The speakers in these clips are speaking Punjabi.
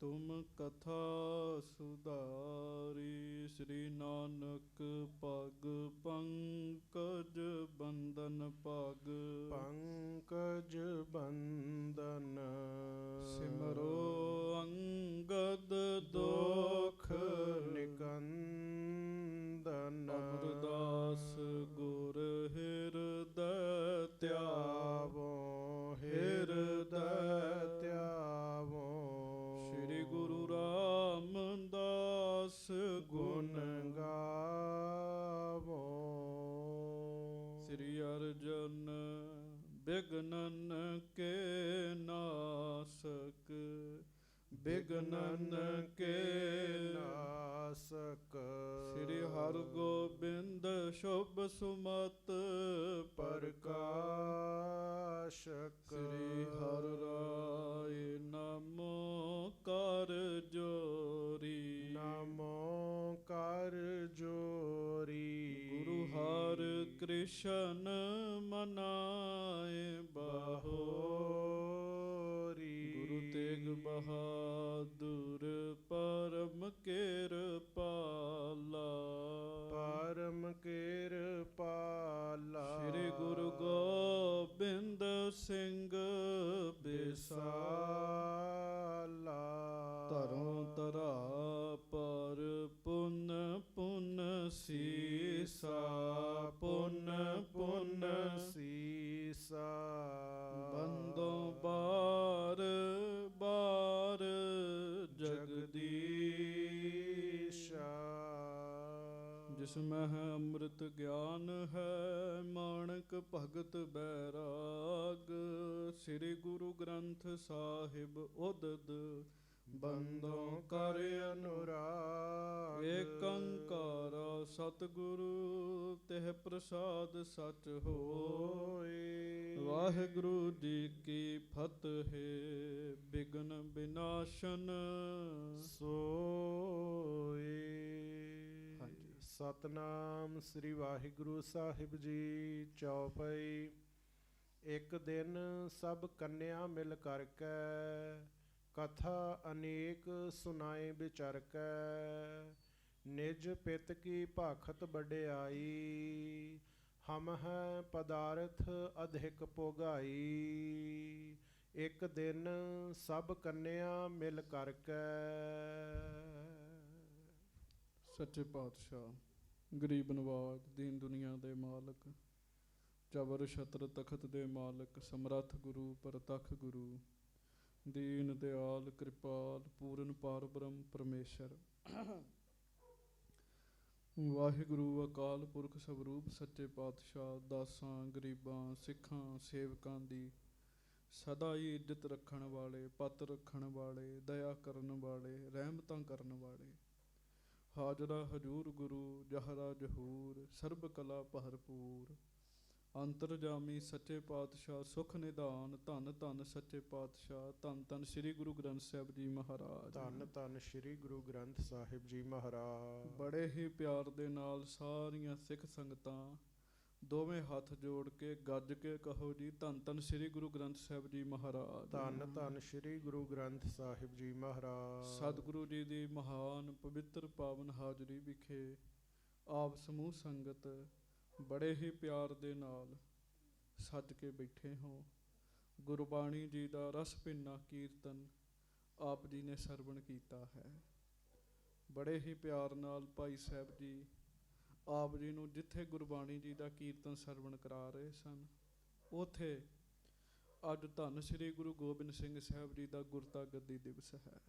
ਤੁਮ ਕਥਾ ਸੁਧਾਰੀ। ਸ੍ਰੀ ਨਾਨਕ ਪਗ ਪੰਕਜ ਬੰਦਨ ਪਗ। ਪੰਕਜ ਬੰਦਨ ਸਿਮਰੋ ਅੰਗਦ ਦੁਖ ਦੋਖ ਨਿਕੰਦਨ। ਅਮਰਦਾਸ ਗੁਰ ਹਿਰਦੈ ਧਿਆਵੋ। ਹਿਰਦੈ ਧਿਆਵੋ। ਸ੍ਰੀ ਗੁਰੂ ਰਾਮਦਾਸ ਗੁਣ ਗਾਵੋ। ਸ੍ਰੀ ਅਰਜਨ ਬਿਗਨਨ ਕੇ ਨਾਸਕ। ਬਿਗਨਨ ਕੇ ਨਾਸਕ। ਸ੍ਰੀ ਹਰਗੋਬਿੰਦ ਸ਼ੁਭ ਸੁਮਤ ਪ੍ਰਕਾਸ਼ਕ। ਸ੍ਰੀ ਹਰਿ ਰਾਇ ਨਮੋ ਕਰ ਜੋਰੀ। ਨਮੋ ਕਰ ਜੋਰੀ। ਗੁਰੂ ਹਰਿ ਕ੍ਰਿਸ਼ਨ ਮਨਾਏ ਬਹੋਰੀ। ਗੁਰੂ ਤੇਗ ਬਹਾਦੁਰ ਪਰਮ ਕਿਰਪਾਲਾ। ਪਰਮ ਕਿਰਪਾਲਾ। ਸ੍ਰੀ ਗੁਰੂ ਗੋਬਿੰਦ ਸਿੰਘ ਬਿਸਾਲਾ। ਧਰੋਂ ਧਰਾ ਪਰ ਪੁਨ ਪੁਨ ਸੀਸਾ। ਪੁਨ ਪੁਨ ਸੀਸਾ। ਬੰਦੋਂ ਬਾਰ ਬਾਰ ਜਗਦੀਸ਼ਾ। ਜਿਸ ਮਹਿ ਅੰਮ੍ਰਿਤ ਗਿਆਨ ਹੈ ਮਾਣਕ ਭਗਤ ਬੈਰਾਗ। ਸ੍ਰੀ ਗੁਰੂ ਗ੍ਰੰਥ ਸਾਹਿਬ ਉਦਦ ਬੰਦੋਂ ਕਰ ਅਨੁਰਾਗ। ਏਕ ਓੰਕਾਰ ਸਤਿਗੁਰੂ ਤਿਹ ਪ੍ਰਸਾਦ ਸਚ ਹੋਏ। ਵਾਹਿਗੁਰੂ ਜੀ ਕੀ ਫਤਿਹ। ਬਿਘਨ ਬਿਨਾਸ਼ਨ ਸੋਏ। ਹਾਂਜੀ। ਸਤਨਾਮ ਸ੍ਰੀ ਵਾਹਿਗੁਰੂ ਸਾਹਿਬ ਜੀ। ਚੌਪਈ। ਇੱਕ ਦਿਨ ਸਭ ਕੰਨਿਆ ਮਿਲ ਕਰਕੇ ਕਥਾ ਅਨੇਕ ਸੁਨਾਏ ਵਿਚਰਕੈ। ਨਿਜ ਪਿਤ ਕੀ ਭਾਖਤ ਵਡਿਆਈ। ਹਮ ਹੈ ਪਦਾਰਥ ਅਧਿਕ ਭੋਗਾਈ। ਇੱਕ ਦਿਨ ਸਭ ਕੰਨਿਆ ਮਿਲ ਕਰਕੇ। ਸੱਚੇ ਪਾਤਸ਼ਾਹ ਗਰੀਬ ਨਵਾਜ ਦੀਨ ਦੁਨੀਆ ਦੇ ਮਾਲਕ ਜਬਰ ਛਤਰ ਤਖਤ ਦੇ ਮਾਲਕ ਸਮਰੱਥ ਗੁਰੂ ਪ੍ਰਤੱਖ ਗੁਰੂ ਦੀਨ ਦਿਆਲ ਕਿਰਪਾਲ ਪੂਰਨ ਪਾਰ ਬ੍ਰਹਮ ਪਰਮੇਸ਼ਰ ਵਾਹਿਗੁਰੂ ਅਕਾਲ ਪੁਰਖ ਸਵਰੂਪ ਸੱਚੇ ਪਾਤਸ਼ਾਹ ਦਾਸਾਂ ਗਰੀਬਾਂ ਸਿੱਖਾਂ ਸੇਵਕਾਂ ਦੀ ਸਦਾ ਹੀ ਇੱਜ਼ਤ ਰੱਖਣ ਵਾਲੇ ਪੱਤ ਰੱਖਣ ਵਾਲੇ ਦਇਆ ਕਰਨ ਵਾਲੇ ਰਹਿਮਤਾਂ ਕਰਨ ਵਾਲੇ ਹਾਜ਼ਰਾ ਹਜੂਰ ਗੁਰੂ ਜਹਰਾ ਜਹੂਰ ਸਰਬ ਕਲਾ ਭਰਪੂਰ ਅੰਤਰਜਾਮੀ ਸੱਚੇ ਪਾਤਸ਼ਾਹ ਸੁਖ ਨਿਧਾਨ ਧੰਨ ਧੰਨ ਸੱਚੇ ਪਾਤਸ਼ਾਹ ਧੰਨ ਧੰਨ ਸ੍ਰੀ ਗੁਰੂ ਗ੍ਰੰਥ ਸਾਹਿਬ ਜੀ ਮਹਾਰਾਜ। ਧੰਨ ਧੰਨ ਸ੍ਰੀ ਗੁਰੂ ਗ੍ਰੰਥ ਸਾਹਿਬ ਜੀ ਮਹਾਰਾਜ। ਬੜੇ ਹੀ ਪਿਆਰ ਦੇ ਨਾਲ ਸਾਰੀਆਂ ਸਿੱਖ ਸੰਗਤਾਂ ਦੋਵੇਂ ਹੱਥ ਜੋੜ ਕੇ ਗੱਜ ਕੇ ਕਹੋ ਜੀ ਧੰਨ ਧੰਨ ਸ੍ਰੀ ਗੁਰੂ ਗ੍ਰੰਥ ਸਾਹਿਬ ਜੀ ਮਹਾਰਾਜ। ਧੰਨ ਧੰਨ ਸ੍ਰੀ ਗੁਰੂ ਗ੍ਰੰਥ ਸਾਹਿਬ ਜੀ ਮਹਾਰਾਜ। ਸਤਿਗੁਰੂ ਜੀ ਦੀ ਮਹਾਨ ਪਵਿੱਤਰ ਪਾਵਨ ਹਾਜ਼ਰੀ ਵਿਖੇ ਆਪ ਸਮੂਹ ਸੰਗਤ ਬੜੇ ਹੀ ਪਿਆਰ ਦੇ ਨਾਲ ਸੱਜ ਕੇ ਬੈਠੇ ਹੋ। ਗੁਰਬਾਣੀ ਜੀ ਦਾ ਰਸ ਭਿੰਨਾ ਕੀਰਤਨ ਆਪ ਜੀ ਨੇ ਸਰਵਣ ਕੀਤਾ ਹੈ। ਬੜੇ ਹੀ ਪਿਆਰ ਨਾਲ ਭਾਈ ਸਾਹਿਬ ਜੀ ਆਪ ਜੀ ਨੂੰ ਜਿੱਥੇ ਗੁਰਬਾਣੀ ਜੀ ਦਾ ਕੀਰਤਨ ਸਰਵਣ ਕਰਾ ਰਹੇ ਸਨ ਉੱਥੇ ਅੱਜ ਧੰਨ ਸ੍ਰੀ ਗੁਰੂ ਗੋਬਿੰਦ ਸਿੰਘ ਸਾਹਿਬ ਜੀ ਦਾ ਗੁਰਤਾ ਗੱਦੀ ਦਿਵਸ ਹੈ।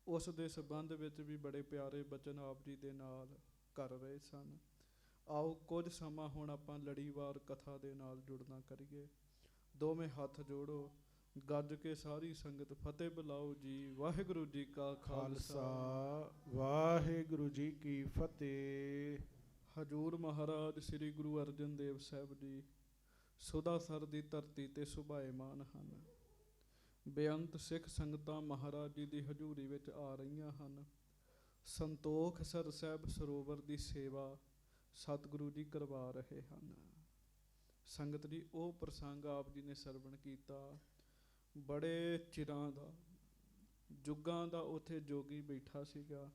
ਉਸ ਦੇ ਸੰਬੰਧ ਵਿੱਚ ਵੀ ਬੜੇ ਪਿਆਰੇ ਬਚਨ ਆਪ ਜੀ ਦੇ ਨਾਲ ਕਰ ਰਹੇ ਸਨ। ਆਓ ਕੁਝ ਸਮਾਂ ਹੁਣ ਆਪਾਂ ਲੜੀਵਾਰ ਕਥਾ ਦੇ ਨਾਲ ਜੁੜਨਾ ਕਰੀਏ। ਦੋਵੇਂ ਹੱਥ ਜੋੜੋ ਗੱਜ ਕੇ ਸਾਰੀ ਸੰਗਤ ਫਤਿਹ ਬੁਲਾਓ ਜੀ। ਵਾਹਿਗੁਰੂ ਜੀ ਕਾ ਖਾਲਸਾ ਵਾਹਿਗੁਰੂ ਜੀ ਕੀ ਫਤਿਹ। ਹਜੂਰ ਮਹਾਰਾਜ ਸ੍ਰੀ ਗੁਰੂ ਅਰਜਨ ਦੇਵ ਸਾਹਿਬ ਜੀ ਸੁਦਾਸਰ ਦੀ ਧਰਤੀ ਤੇ ਸੁਭਾਏਮਾਨ ਹਨ। ਬੇਅੰਤ ਸਿੱਖ ਸੰਗਤਾਂ ਮਹਾਰਾਜ ਜੀ ਦੀ ਹਜ਼ੂਰੀ ਵਿੱਚ ਆ ਰਹੀਆਂ ਹਨ। ਸੰਤੋਖ ਸਰ ਸਾਹਿਬ ਸਰੋਵਰ ਦੀ ਸੇਵਾ ਸਤਿਗੁਰੂ ਜੀ ਕਰਵਾ ਰਹੇ ਹਨ। ਸੰਗਤ ਜੀ ਉਹ ਪ੍ਰਸੰਗ ਆਪ ਜੀ ਨੇ ਸਰਵਣ ਕੀਤਾ। ਬੜੇ ਚਿਰਾਂ ਦਾ, ਜੁਗਾਂ ਦਾ ਉੱਥੇ ਜੋਗੀ ਬੈਠਾ ਸੀਗਾ।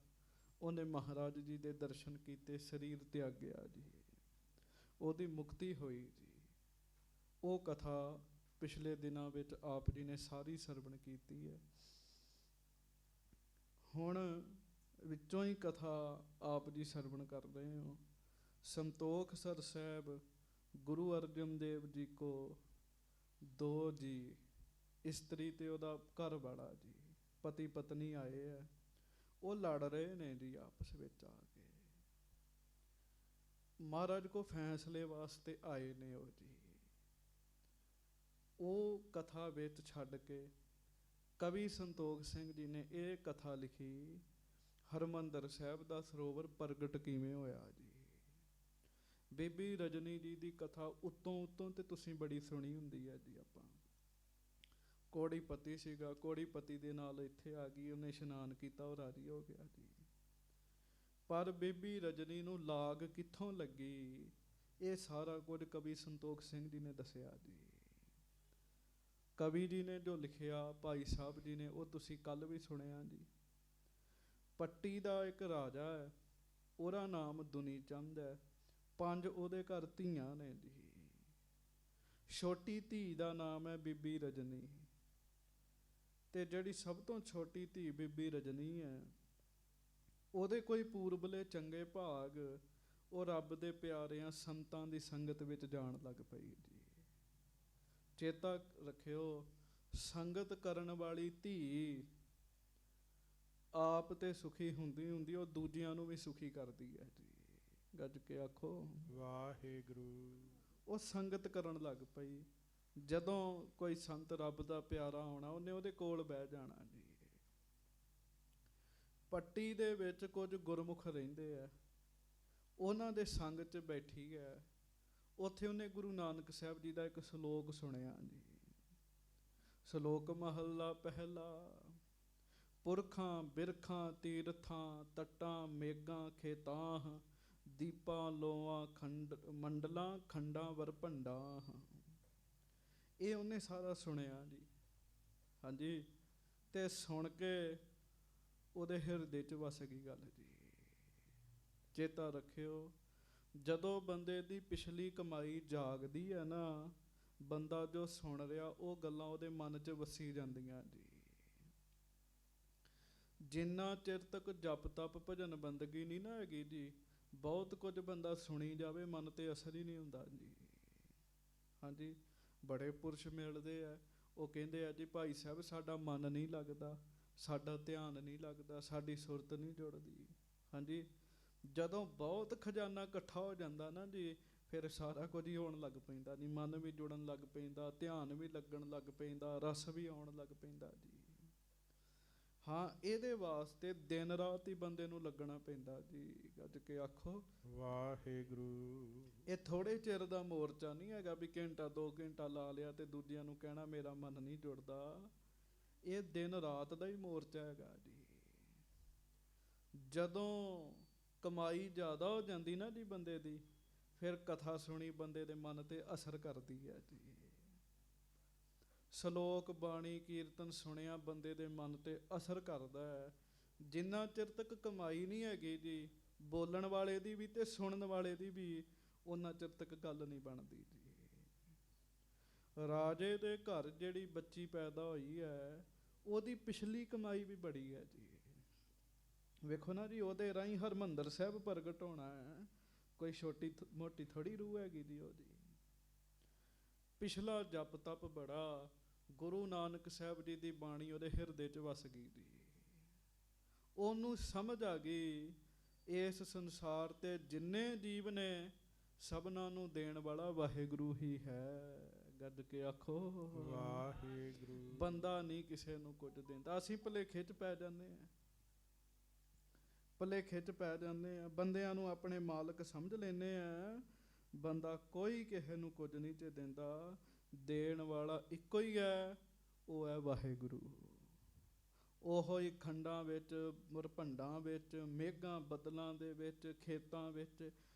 ਉਹਨੇ ਮਹਾਰਾਜ ਜੀ ਦੇ ਦਰਸ਼ਨ ਕੀਤੇ, ਸਰੀਰ ਤਿਆਗਿਆ ਜੀ, ਉਹਦੀ ਮੁਕਤੀ ਹੋਈ ਜੀ। ਉਹ ਕਥਾ ਪਿਛਲੇ ਦਿਨਾਂ ਵਿੱਚ ਆਪ ਜੀ ਨੇ ਸਾਰੀ ਸਰਵਣ ਕੀਤੀ ਹੈ। ਹੁਣ ਵਿੱਚੋਂ ਹੀ ਕਥਾ ਆਪ ਜੀ ਸਰਵਣ ਕਰ ਰਹੇ ਹੋ। ਸੰਤੋਖ ਸਰ ਸਾਹਿਬ ਗੁਰੂ ਅਰਜਨ ਦੇਵ ਜੀ ਕੋ ਦੋ ਜੀ, ਇਸਤਰੀ ਤੇ ਉਹਦਾ ਘਰ ਵਾਲਾ ਜੀ, ਪਤੀ ਪਤਨੀ ਆਏ ਹੈ। ਉਹ ਲੜ ਰਹੇ ਨੇ ਜੀ ਆਪਸ ਵਿੱਚ ਆ ਕੇ, ਮਹਾਰਾਜ ਕੋ ਫੈਸਲੇ ਵਾਸਤੇ ਆਏ ਨੇ ਉਹ ਜੀ। ਉਹ ਕਥਾ ਵਿੱਚ ਛੱਡ ਕੇ ਕਵੀ ਸੰਤੋਖ ਸਿੰਘ ਜੀ ਨੇ ਇਹ ਕਥਾ ਲਿਖੀ, ਹਰਿਮੰਦਰ ਸਾਹਿਬ ਦਾ ਸਰੋਵਰ ਪ੍ਰਗਟ ਕਿਵੇਂ ਹੋਇਆ ਜੀ। ਬੀਬੀ ਰਜਨੀ ਜੀ ਦੀ ਕਥਾ ਉੱਤੋਂ ਤੇ ਤੁਸੀਂ ਬੜੀ ਸੁਣੀ ਹੁੰਦੀ ਹੈ ਜੀ। ਆਪਾਂ ਕੋੜੀ ਪਤੀ ਸੀਗਾ, ਕੋੜੀ ਪਤੀ ਦੇ ਨਾਲ ਇੱਥੇ ਆ ਗਈ, ਉਹਨੇ ਇਸ਼ਨਾਨ ਕੀਤਾ, ਉਹ ਰਾਜੀ ਹੋ ਗਿਆ ਜੀ। ਪਰ ਬੀਬੀ ਰਜਨੀ ਨੂੰ ਲਾਗ ਕਿੱਥੋਂ ਲੱਗੀ, ਇਹ ਸਾਰਾ ਕੁਝ ਕਵੀ ਸੰਤੋਖ ਸਿੰਘ ਜੀ ਨੇ ਦੱਸਿਆ ਜੀ। ਕਵੀ ਜੀ ਨੇ ਜੋ ਲਿਖਿਆ, ਭਾਈ ਸਾਹਿਬ ਜੀ ਨੇ, ਉਹ ਤੁਸੀਂ ਕੱਲ੍ਹ ਵੀ ਸੁਣਿਆ ਜੀ। ਪੱਟੀ ਦਾ ਇੱਕ ਰਾਜਾ ਹੈ, ਉਹਦਾ ਨਾਮ ਦੁਨੀ ਚੰਦ ਹੈ। 5 ਉਹਦੇ ਘਰ ਧੀਆਂ ਨੇ ਜੀ। ਛੋਟੀ ਧੀ ਦਾ ਨਾਮ ਹੈ ਬੀਬੀ ਰਜਨੀ, ਤੇ ਜਿਹੜੀ ਸਭ ਤੋਂ ਛੋਟੀ ਧੀ ਬੀਬੀ ਰਜਨੀ ਹੈ, ਉਹਦੇ ਕੋਈ ਪੂਰਬਲੇ ਚੰਗੇ ਭਾਗ, ਉਹ ਰੱਬ ਦੇ ਪਿਆਰਿਆਂ ਸੰਤਾਂ ਦੀ ਸੰਗਤ ਵਿੱਚ ਜਾਣ ਲੱਗ ਪਈ ਜੀ। ਚੇਤਾ ਰੱਖਿਓ, ਸੰਗਤ ਕਰਨ ਵਾਲੀ ਧੀ ਆਪ ਤੇ ਸੁਖੀ ਹੁੰਦੀ ਉਹ ਦੂਜਿਆਂ ਨੂੰ ਵੀ ਸੁਖੀ ਕਰਦੀ ਹੈ ਜੀ। ਗੱਜ ਕੇ ਆਖੋ ਵਾਹਿਗੁਰੂ। ਉਹ ਸੰਗਤ ਕਰਨ ਲੱਗ ਪਈ। ਜਦੋਂ ਕੋਈ ਸੰਤ ਰੱਬ ਦਾ ਪਿਆਰਾ ਆਉਣਾ, ਉਹਨੇ ਉਹਦੇ ਕੋਲ ਬਹਿ ਜਾਣਾ ਜੀ। ਪੱਟੀ ਦੇ ਵਿੱਚ ਕੁਝ ਗੁਰਮੁਖ ਰਹਿੰਦੇ ਆ, ਉਹਨਾਂ ਦੇ ਸੰਗ 'ਚ ਬੈਠੀ ਹੈ। ਉੱਥੇ ਉਹਨੇ ਗੁਰੂ ਨਾਨਕ ਸਾਹਿਬ ਜੀ ਦਾ ਇੱਕ ਸ਼ਲੋਕ ਸੁਣਿਆ ਜੀ। ਸ਼ਲੋਕ ਮਹੱਲਾ ਪਹਿਲਾ। ਪੁਰਖਾਂ ਬਿਰਖਾਂ ਤੀਰਥਾਂ ਤੱਟਾਂ ਮੇਘਾਂ ਖੇਤਾਂ, ਦੀਪਾਂ ਲੋਆਂ ਮੰਡਲਾਂ ਖੰਡਾਂ ਵਰ ਭੰਡਾਂ। ਇਹ ਉਹਨੇ ਸਾਰਾ ਸੁਣਿਆ ਜੀ। ਹਾਂਜੀ, ਤੇ ਸੁਣ ਕੇ ਉਹਦੇ ਹਿਰਦੇ 'ਚ ਵਸ ਗਈ ਗੱਲ ਜੀ। ਚੇਤਾ ਰੱਖਿਓ, ਜਦੋਂ ਬੰਦੇ ਦੀ ਪਿਛਲੀ ਕਮਾਈ ਜਾਗਦੀ ਹੈ ਨਾ, ਬੰਦਾ ਜੋ ਸੁਣ ਰਿਹਾ ਉਹ ਗੱਲਾਂ ਉਹਦੇ ਮਨ 'ਚ ਵਸੀ ਜਾਂਦੀਆਂ ਜੀ। ਜਿੰਨਾ ਚਿਰ ਤੱਕ ਜਪ ਤਪ ਭਜਨ ਬੰਦਗੀ ਨਹੀਂ ਨਾ ਹੈਗੀ ਜੀ, ਬਹੁਤ ਕੁਝ ਬੰਦਾ ਸੁਣੀ ਜਾਵੇ, ਮਨ 'ਤੇ ਅਸਰ ਹੀ ਨਹੀਂ ਹੁੰਦਾ ਜੀ। ਹਾਂਜੀ, ਬੜੇ ਪੁਰਸ਼ ਮਿਲਦੇ ਆ, ਉਹ ਕਹਿੰਦੇ ਆ ਜੀ ਭਾਈ ਸਾਹਿਬ ਸਾਡਾ ਮਨ ਨਹੀਂ ਲੱਗਦਾ, ਸਾਡਾ ਧਿਆਨ ਨਹੀਂ ਲੱਗਦਾ, ਸਾਡੀ ਸੁਰਤ ਨਹੀਂ ਜੁੜਦੀ। ਹਾਂਜੀ, ਜਦੋਂ ਬਹੁਤ ਖਜ਼ਾਨਾ ਇਕੱਠਾ ਹੋ ਜਾਂਦਾ ਨਾ ਜੀ, ਫਿਰ ਸਾਰਾ ਕੁਝ ਹੀ ਹੋਣ ਲੱਗ ਪੈਂਦਾ ਜੀ। ਮਨ ਵੀ ਜੁੜਨ ਲੱਗ ਪੈਂਦਾ, ਧਿਆਨ ਵੀ ਲੱਗਣ ਲੱਗ ਪੈਂਦਾ, ਰਸ ਵੀ ਆਉਣ ਲੱਗ ਪੈਂਦਾ ਜੀ। ਹਾਂ, ਇਹਦੇ ਵਾਸਤੇ ਦਿਨ ਰਾਤ ਹੀ ਬੰਦੇ ਨੂੰ ਲੱਗਣਾ ਪੈਂਦਾ ਜੀ। ਗੱਜ ਕੇ ਆਖੋ ਵਾਹਿਗੁਰੂ। ਇਹ ਥੋੜੇ ਚਿਰ ਦਾ ਮੋਰਚਾ ਨਹੀਂ ਹੈਗਾ ਵੀ ਘੰਟਾ 2 ਘੰਟਾ ਲਾ ਲਿਆ ਤੇ ਦੂਜਿਆਂ ਨੂੰ ਕਹਿਣਾ ਮੇਰਾ ਮਨ ਨਹੀਂ ਜੁੜਦਾ। ਇਹ ਦਿਨ ਰਾਤ ਦਾ ਹੀ ਮੋਰਚਾ ਹੈਗਾ ਜੀ। ਜਦੋਂ ਕਮਾਈ ਜ਼ਿਆਦਾ ਹੋ ਜਾਂਦੀ ਨਾ ਜੀ ਬੰਦੇ ਦੀ, ਫਿਰ ਕਥਾ ਸੁਣੀ ਬੰਦੇ ਦੇ ਮਨ 'ਤੇ ਅਸਰ ਕਰਦੀ ਹੈ ਜੀ। ਸ਼ਲੋਕ ਬਾਣੀ ਕੀਰਤਨ ਸੁਣਿਆ ਬੰਦੇ ਦੇ ਮਨ 'ਤੇ ਅਸਰ ਕਰਦਾ ਹੈ। ਜਿੰਨਾ ਚਿਰ ਤੱਕ ਕਮਾਈ ਨਹੀਂ ਹੈਗੀ ਜੀ, ਬੋਲਣ ਵਾਲੇ ਦੀ ਵੀ ਤੇ ਸੁਣਨ ਵਾਲੇ ਦੀ ਵੀ, ਉਹਨਾਂ ਚਿਰ ਤੱਕ ਗੱਲ ਨਹੀਂ ਬਣਦੀ ਜੀ। ਰਾਜੇ ਦੇ ਘਰ ਜਿਹੜੀ ਬੱਚੀ ਪੈਦਾ ਹੋਈ ਹੈ, ਉਹਦੀ ਪਿਛਲੀ ਕਮਾਈ ਵੀ ਬੜੀ ਹੈ ਜੀ। ਵੇਖੋ ਨਾ ਜੀ, ਉਹਦੇ ਰਾਹੀਂ ਹਰਿਮੰਦਰ ਸਾਹਿਬ ਪ੍ਰਗਟ ਹੋਣਾ ਹੈ, ਕੋਈ ਛੋਟੀ ਮੋਟੀ ਥੋੜੀ ਰੂਹ ਹੈਗੀ ਜੀ ਉਹਦੀ। ਪਿਛਲਾ ਜਪ ਤਪ ਬੜਾ, ਗੁਰੂ ਨਾਨਕ ਸਾਹਿਬ ਜੀ ਦੀ ਬਾਣੀ ਉਹਦੇ ਹਿਰਦੇ 'ਚ ਵਸ ਗਈ ਜੀ। ਉਹਨੂੰ ਸਮਝ ਆ ਗਈ ਇਸ ਸੰਸਾਰ 'ਤੇ ਜਿੰਨੇ ਜੀਵ ਨੇ, ਸਭਨਾਂ ਨੂੰ ਦੇਣ ਵਾਲਾ ਵਾਹਿਗੁਰੂ ਹੀ ਹੈ। ਗੱਜ ਕੇ ਆਖੋ ਵਾਹਿਗੁਰੂ। ਬੰਦਾ ਨਹੀਂ ਕਿਸੇ ਨੂੰ ਕੁਝ ਦਿੰਦਾ। ਅਸੀਂ ਭੁਲੇਖੇ 'ਚ ਪੈ ਜਾਂਦੇ ਹਾਂ, ਭੁਲੇਖੇ 'ਚ ਪੈ ਜਾਂਦੇ ਹਾਂ, ਬੰਦਿਆਂ ਨੂੰ ਆਪਣੇ ਮਾਲਕ ਸਮਝ ਲੈਂਦੇ ਹਾਂ। ਬੰਦਾ ਕੋਈ ਕਿਸੇ ਨੂੰ ਕੁਝ ਨਹੀਂ ਚ ਦਿੰਦਾ, ਦੇਣ ਵਾਲਾ ਇੱਕੋ ਹੀ ਹੈ, ਉਹ ਹੈ ਵਾਹਿਗੁਰੂ। ਉਹੋ ਹੀ ਖੰਡਾਂ ਵਿੱਚ, ਮੁਰਭੰਡਾਂ ਵਿੱਚ, ਮੇਘਾਂ ਬੱਦਲਾਂ ਦੇ ਵਿੱਚ, ਖੇਤਾਂ ਵਿੱਚ,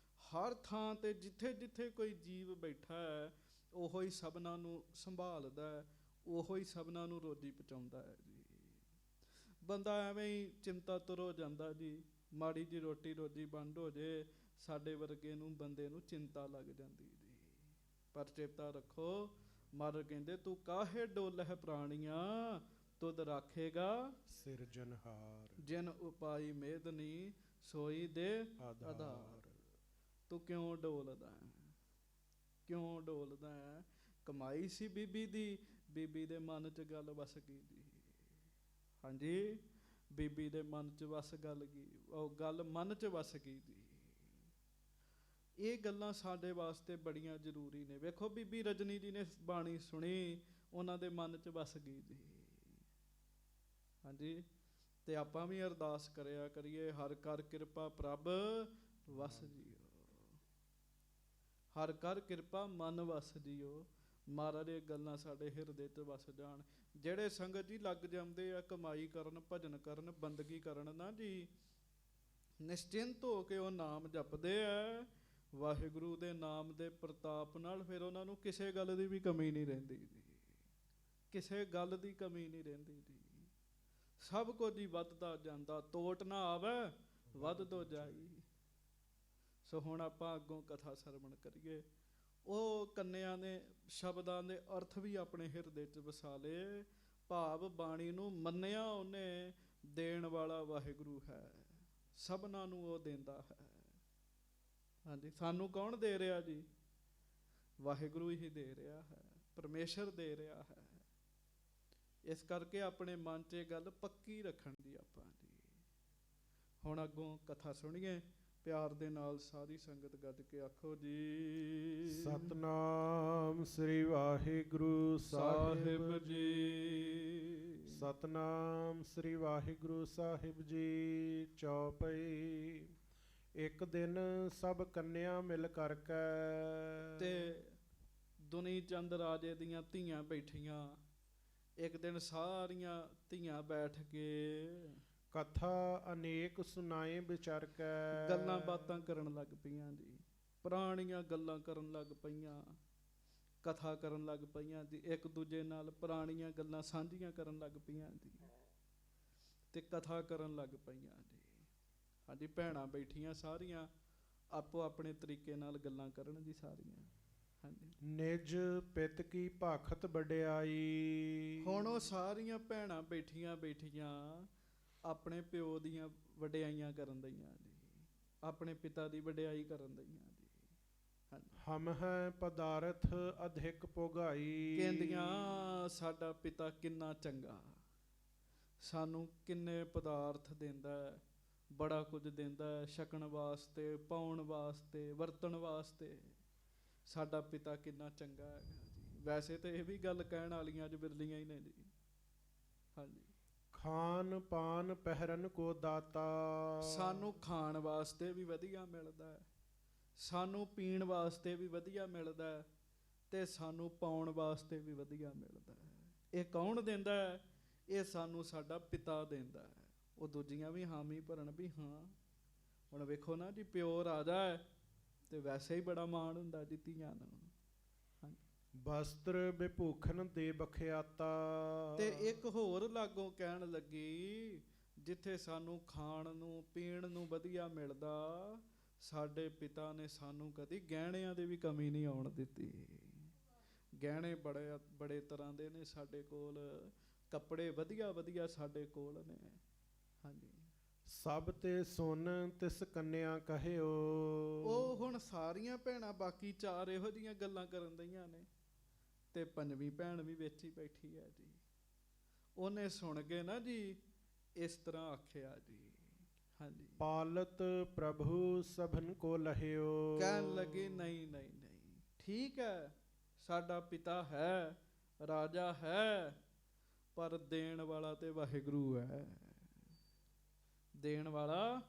ਹਰ ਥਾਂ 'ਤੇ ਜਿੱਥੇ ਜਿੱਥੇ ਕੋਈ ਜੀਵ ਬੈਠਾ ਹੈ, ਉਹੋ ਹੀ ਸਭਨਾਂ ਨੂੰ ਸੰਭਾਲਦਾ ਹੈ। ਉਹੋ ਹੀ ਸਭਨਾਂ ਨੂੰ ਰੋਜੀ ਪਹੁੰਚਾਉਂਦਾ ਹੈ ਜੀ। ਬੰਦਾ ਐਵੇਂ ਹੀ ਚਿੰਤਾ ਤੁਰ ਹੋ ਜਾਂਦਾ ਜੀ, ਮਾੜੀ ਜੀ ਰੋਟੀ ਰੋਜੀ ਬੰਦ ਹੋ ਜੇ, ਸਾਡੇ ਵਰਗੇ ਨੂੰ ਬੰਦੇ ਨੂੰ ਚਿੰਤਾ ਲੱਗ ਜਾਂਦੀ ਜੀ। ਪਰ ਚੇਤਾ ਰੱਖੋ, ਮਹਾਰਾਜ ਕਹਿੰਦੇ ਤੂੰ ਕਾਹੇ ਡੋਲਹਿ ਪ੍ਰਾਣੀਆਂ, ਤੁਧ ਰਾਖੇਗਾ ਸਿਰਜਨਹਾਰ। ਜਿਨ ਉਪਾਈ ਮੇਦਨੀ ਸੋਈ ਦੇ ਆਧਾਰ। ਤੂੰ ਕਿਉਂ ਡੋਲਦਾ ਹੈ, ਕਿਉਂ ਡੋਲਦਾ ਹੈ? ਕਮਾਈ ਸੀ ਬੀਬੀ ਦੀ, ਬੀਬੀ ਦੇ ਮਨ 'ਚ ਗੱਲ ਵਸ ਗਈ ਜੀ। ਹਾਂਜੀ, ਬੀਬੀ ਦੇ ਮਨ 'ਚ ਵਸ ਗੱਲ ਗਈ, ਉਹ ਗੱਲ ਮਨ 'ਚ ਵਸ ਗਈ ਜੀ। ਇਹ ਗੱਲਾਂ ਸਾਡੇ ਵਾਸਤੇ ਬੜੀਆਂ ਜ਼ਰੂਰੀ ਨੇ। ਵੇਖੋ ਬੀਬੀ ਰਜਨੀ ਜੀ ਨੇ ਬਾਣੀ ਸੁਣੀ, ਉਹਨਾਂ ਦੇ ਮਨ 'ਚ ਵਸ ਗਈ ਜੀ। ਹਾਂਜੀ, ਤੇ ਆਪਾਂ ਵੀ ਅਰਦਾਸ ਕਰਿਆ ਕਰੀਏ, ਹਰ ਕਰ ਕਿਰਪਾ ਪ੍ਰਭ ਵਸ ਜੀਓ, ਹਰ ਕਰ ਕਿਰਪਾ ਮਨ ਵਸ ਜੀਓ। ਮਹਾਰਾਜ ਇਹ ਗੱਲਾਂ ਸਾਡੇ ਹਿਰਦੇ 'ਚ ਵਸ ਜਾਣ। ਜਿਹੜੇ ਸੰਗਤ ਜੀ ਲੱਗ ਜਾਂਦੇ ਆ ਕਮਾਈ ਕਰਨ, ਭਜਨ ਕਰਨ, ਬੰਦਗੀ ਕਰਨ ਨਾ ਜੀ, ਨਿਸ਼ਚਿੰਤ ਹੋ ਕੇ ਉਹ ਨਾਮ ਜਪਦੇ ਆ, ਵਾਹਿਗੁਰੂ ਦੇ ਨਾਮ ਦੇ ਪ੍ਰਤਾਪ ਨਾਲ ਫਿਰ ਉਹਨਾਂ ਨੂੰ ਕਿਸੇ ਗੱਲ ਦੀ ਵੀ ਕਮੀ ਨਹੀਂ ਰਹਿੰਦੀ ਜੀ, ਕਿਸੇ ਗੱਲ ਦੀ ਕਮੀ ਨਹੀਂ ਰਹਿੰਦੀ ਜੀ। ਸਭ ਕੁਝ ਹੀ ਵੱਧਦਾ ਜਾਂਦਾ, ਤੋਟ ਨਾ ਆਵੇ ਵੱਧਦੋ ਜਾਈ। ਸੋ ਹੁਣ ਆਪਾਂ ਅੱਗੋਂ ਕਥਾ ਸਰਵਣ ਕਰੀਏ। ਉਹ ਕੰਨਿਆਂ ਨੇ ਸ਼ਬਦਾਂ ਦੇ ਅਰਥ ਵੀ ਆਪਣੇ ਹਿਰਦੇ 'ਚ ਵਸਾ ਲਏ। ਭਾਵ ਬਾਣੀ ਨੂੰ ਮੰਨਿਆ ਉਹਨੇ, ਦੇਣ ਵਾਲਾ ਵਾਹਿਗੁਰੂ ਹੈ, ਸਭਨਾਂ ਨੂੰ ਉਹ ਦਿੰਦਾ ਹੈ। ਹਾਂਜੀ, ਸਾਨੂੰ ਕੌਣ ਦੇ ਰਿਹਾ ਜੀ? ਵਾਹਿਗੁਰੂ ਹੀ ਦੇ ਰਿਹਾ ਹੈ, ਪਰਮੇਸ਼ਰ ਦੇ ਰਿਹਾ ਹੈ। ਇਸ ਕਰਕੇ ਆਪਣੇ ਮਨ 'ਚ ਇਹ ਗੱਲ ਪੱਕੀ ਰੱਖਣ ਦੀ ਆਪਾਂ ਜੀ। ਹੁਣ ਅੱਗੋਂ ਕਥਾ ਸੁਣੀਏ ਪਿਆਰ ਦੇ ਨਾਲ, ਸਾਰੀ ਸੰਗਤ ਗੱਜ ਕੇ ਆਖੋ ਜੀ। ਸਤਨਾਮ ਸ੍ਰੀ ਵਾਹਿਗੁਰੂ ਸਾਹਿਬ ਜੀ। ਸਤਨਾਮ ਸ੍ਰੀ ਵਾਹਿਗੁਰੂ ਸਾਹਿਬ ਜੀ। ਚੌਪਈ। ਇੱਕ ਦਿਨ ਸਭ ਕੰਨਿਆਂ ਮਿਲ ਕਰਕੇ, ਤੇ ਦੁਨੀ ਚੰਦ ਰਾਜੇ ਦੀਆਂ ਧੀਆਂ ਬੈਠੀਆਂ। ਇੱਕ ਦਿਨ ਸਾਰੀਆਂ ਧੀਆਂ ਬੈਠ ਕੇ ਕਥਾ ਅਨੇਕ ਸੁਣਾਏ ਵਿਚਾਰ ਕੇ, ਗੱਲਾਂ ਬਾਤਾਂ ਕਰਨ ਲੱਗ ਪਈਆਂ ਜੀ। ਪੁਰਾਣੀਆਂ ਗੱਲਾਂ ਕਰਨ ਲੱਗ ਪਈਆਂ, ਕਥਾ ਕਰਨ ਲੱਗ ਪਈਆਂ ਜੀ। ਇੱਕ ਦੂਜੇ ਨਾਲ ਪੁਰਾਣੀਆਂ ਗੱਲਾਂ ਸਾਂਝੀਆਂ ਕਰਨ ਲੱਗ ਪਈਆਂ ਜੀ, ਤੇ ਕਥਾ ਕਰਨ ਲੱਗ ਪਈਆਂ ਜੀ। ਹਾਂਜੀ, ਭੈਣਾਂ ਬੈਠੀਆਂ ਸਾਰੀਆਂ, ਆਪੋ ਆਪਣੇ ਤਰੀਕੇ ਨਾਲ ਗੱਲਾਂ ਕਰਨ ਜੀ ਸਾਰੀਆਂ। ਹਾਂਜੀ, ਨਿਜ ਪਿਤ ਕੀ ਭਾਖਤ ਵਡਿਆਈ। ਹੁਣ ਉਹ ਸਾਰੀਆਂ ਭੈਣਾਂ ਬੈਠੀਆਂ ਬੈਠੀਆਂ ਆਪਣੇ ਪਿਓ ਦੀਆਂ ਵਡਿਆਈਆਂ ਕਰਨ ਦਈਆਂ ਜੀ, ਆਪਣੇ ਪਿਤਾ ਦੀ ਵਡਿਆਈ ਕਰਨ ਦਈਆਂ ਜੀ। ਹਾਂਜੀ, ਹਮ ਹੈ ਪਦਾਰਥ ਅਧਿਕ ਭੋਗਾਈ। ਕਹਿੰਦੀਆਂ ਸਾਡਾ ਪਿਤਾ ਕਿੰਨਾ ਚੰਗਾ, ਸਾਨੂੰ ਕਿੰਨੇ ਪਦਾਰਥ ਦਿੰਦਾ ਹੈ, ਬੜਾ ਕੁਝ ਦਿੰਦਾ ਹੈ, ਛਕਣ ਵਾਸਤੇ, ਪਾਉਣ ਵਾਸਤੇ, ਵਰਤਣ ਵਾਸਤੇ। ਸਾਡਾ ਪਿਤਾ ਕਿੰਨਾ ਚੰਗਾ ਹੈਗਾ ਜੀ। ਵੈਸੇ ਤਾਂ ਇਹ ਵੀ ਗੱਲ ਕਹਿਣ ਵਾਲੀਆਂ ਅੱਜ ਬਿਰਲੀਆਂ ਹੀ ਨੇ ਜੀ। ਹਾਂਜੀ, ਖਾਨ ਪਾਨ ਪਹਿਰਨ ਕੋ ਦਾਤਾ। ਸਾਨੂੰ ਖਾਣ ਵਾਸਤੇ ਵੀ ਵਧੀਆ ਮਿਲਦਾ ਹੈ, ਸਾਨੂੰ ਪੀਣ ਵਾਸਤੇ ਵੀ ਵਧੀਆ ਮਿਲਦਾ ਹੈ, ਤੇ ਸਾਨੂੰ ਪਾਉਣ ਵਾਸਤੇ ਵੀ ਵਧੀਆ ਮਿਲਦਾ ਹੈ। ਇਹ ਕੌਣ ਦਿੰਦਾ ਹੈ? ਇਹ ਸਾਨੂੰ ਸਾਡਾ ਪਿਤਾ ਦਿੰਦਾ ਹੈ। ਉਹ ਦੂਜੀਆਂ ਵੀ ਹਾਮੀ ਭਰਨ ਵੀ ਹਾਂ। ਹੁਣ ਵੇਖੋ ਨਾ ਜੀ, ਪਿਓ ਰਾਜਾ ਹੈ ਤੇ ਵੈਸੇ ਹੀ ਬੜਾ ਮਾਣ ਹੁੰਦਾ ਜੀ ਧੀਆਂ ਨੂੰ। ਵਸਤਰ ਵਿਭੂਖਣ ਦੇ ਬਖਿਆਤਾ। ਤੇ ਇੱਕ ਹੋਰ ਲਾਗੋਂ ਕਹਿਣ ਲੱਗੀ, ਜਿੱਥੇ ਸਾਨੂੰ ਖਾਣ ਨੂੰ ਪੀਣ ਨੂੰ ਵਧੀਆ ਮਿਲਦਾ, ਸਾਡੇ ਪਿਤਾ ਨੇ ਸਾਨੂੰ ਕਦੀ ਗਹਿਣਿਆਂ ਦੀ ਵੀ ਕਮੀ ਨਹੀਂ ਆਉਣ ਦਿੱਤੀ। ਗਹਿਣੇ ਬੜੇ ਬੜੇ ਤਰ੍ਹਾਂ ਦੇ ਨੇ ਸਾਡੇ ਕੋਲ, ਕੱਪੜੇ ਵਧੀਆ ਵਧੀਆ ਸਾਡੇ ਕੋਲ ਨੇ। ਹਾਂਜੀ, ਸਭ ਤੇ ਸੁਣ ਤਿਸ ਕੰਨਿਆ ਕਹਿਓ। ਉਹ ਹੁਣ ਸਾਰੀਆਂ ਭੈਣਾਂ ਬਾਕੀ ਚਾਰ ਇਹੋ ਜਿਹੀਆਂ ਗੱਲਾਂ ਕਰਨ ਦਈਆਂ ਨੇ, ਤੇ ਪੰਜਵੀਂ ਭੈਣ ਵੀ ਵਿੱਚ ਹੀ ਬੈਠੀ ਹੈ ਜੀ। ਉਹਨੇ ਸੁਣ ਕੇ ਨਾ ਜੀ ਇਸ ਤਰ੍ਹਾਂ ਆਖਿਆ ਜੀ। ਹਾਂਜੀ, ਪਾਲਤ ਪ੍ਰਭੂ ਸਭਨ ਕੋ ਲਹਿਓ। ਕਹਿਣ ਲੱਗੀ ਨਹੀਂ ਨਹੀਂ ਨਹੀਂ, ਠੀਕ ਹੈ, ਸਾਡਾ ਪਿਤਾ ਹੈ, ਰਾਜਾ ਹੈ, ਪਰ ਦੇਣ ਵਾਲਾ ਤੇ ਵਾਹਿਗੁਰੂ ਹੈ। ਦੇਣ ਵਾਲਾ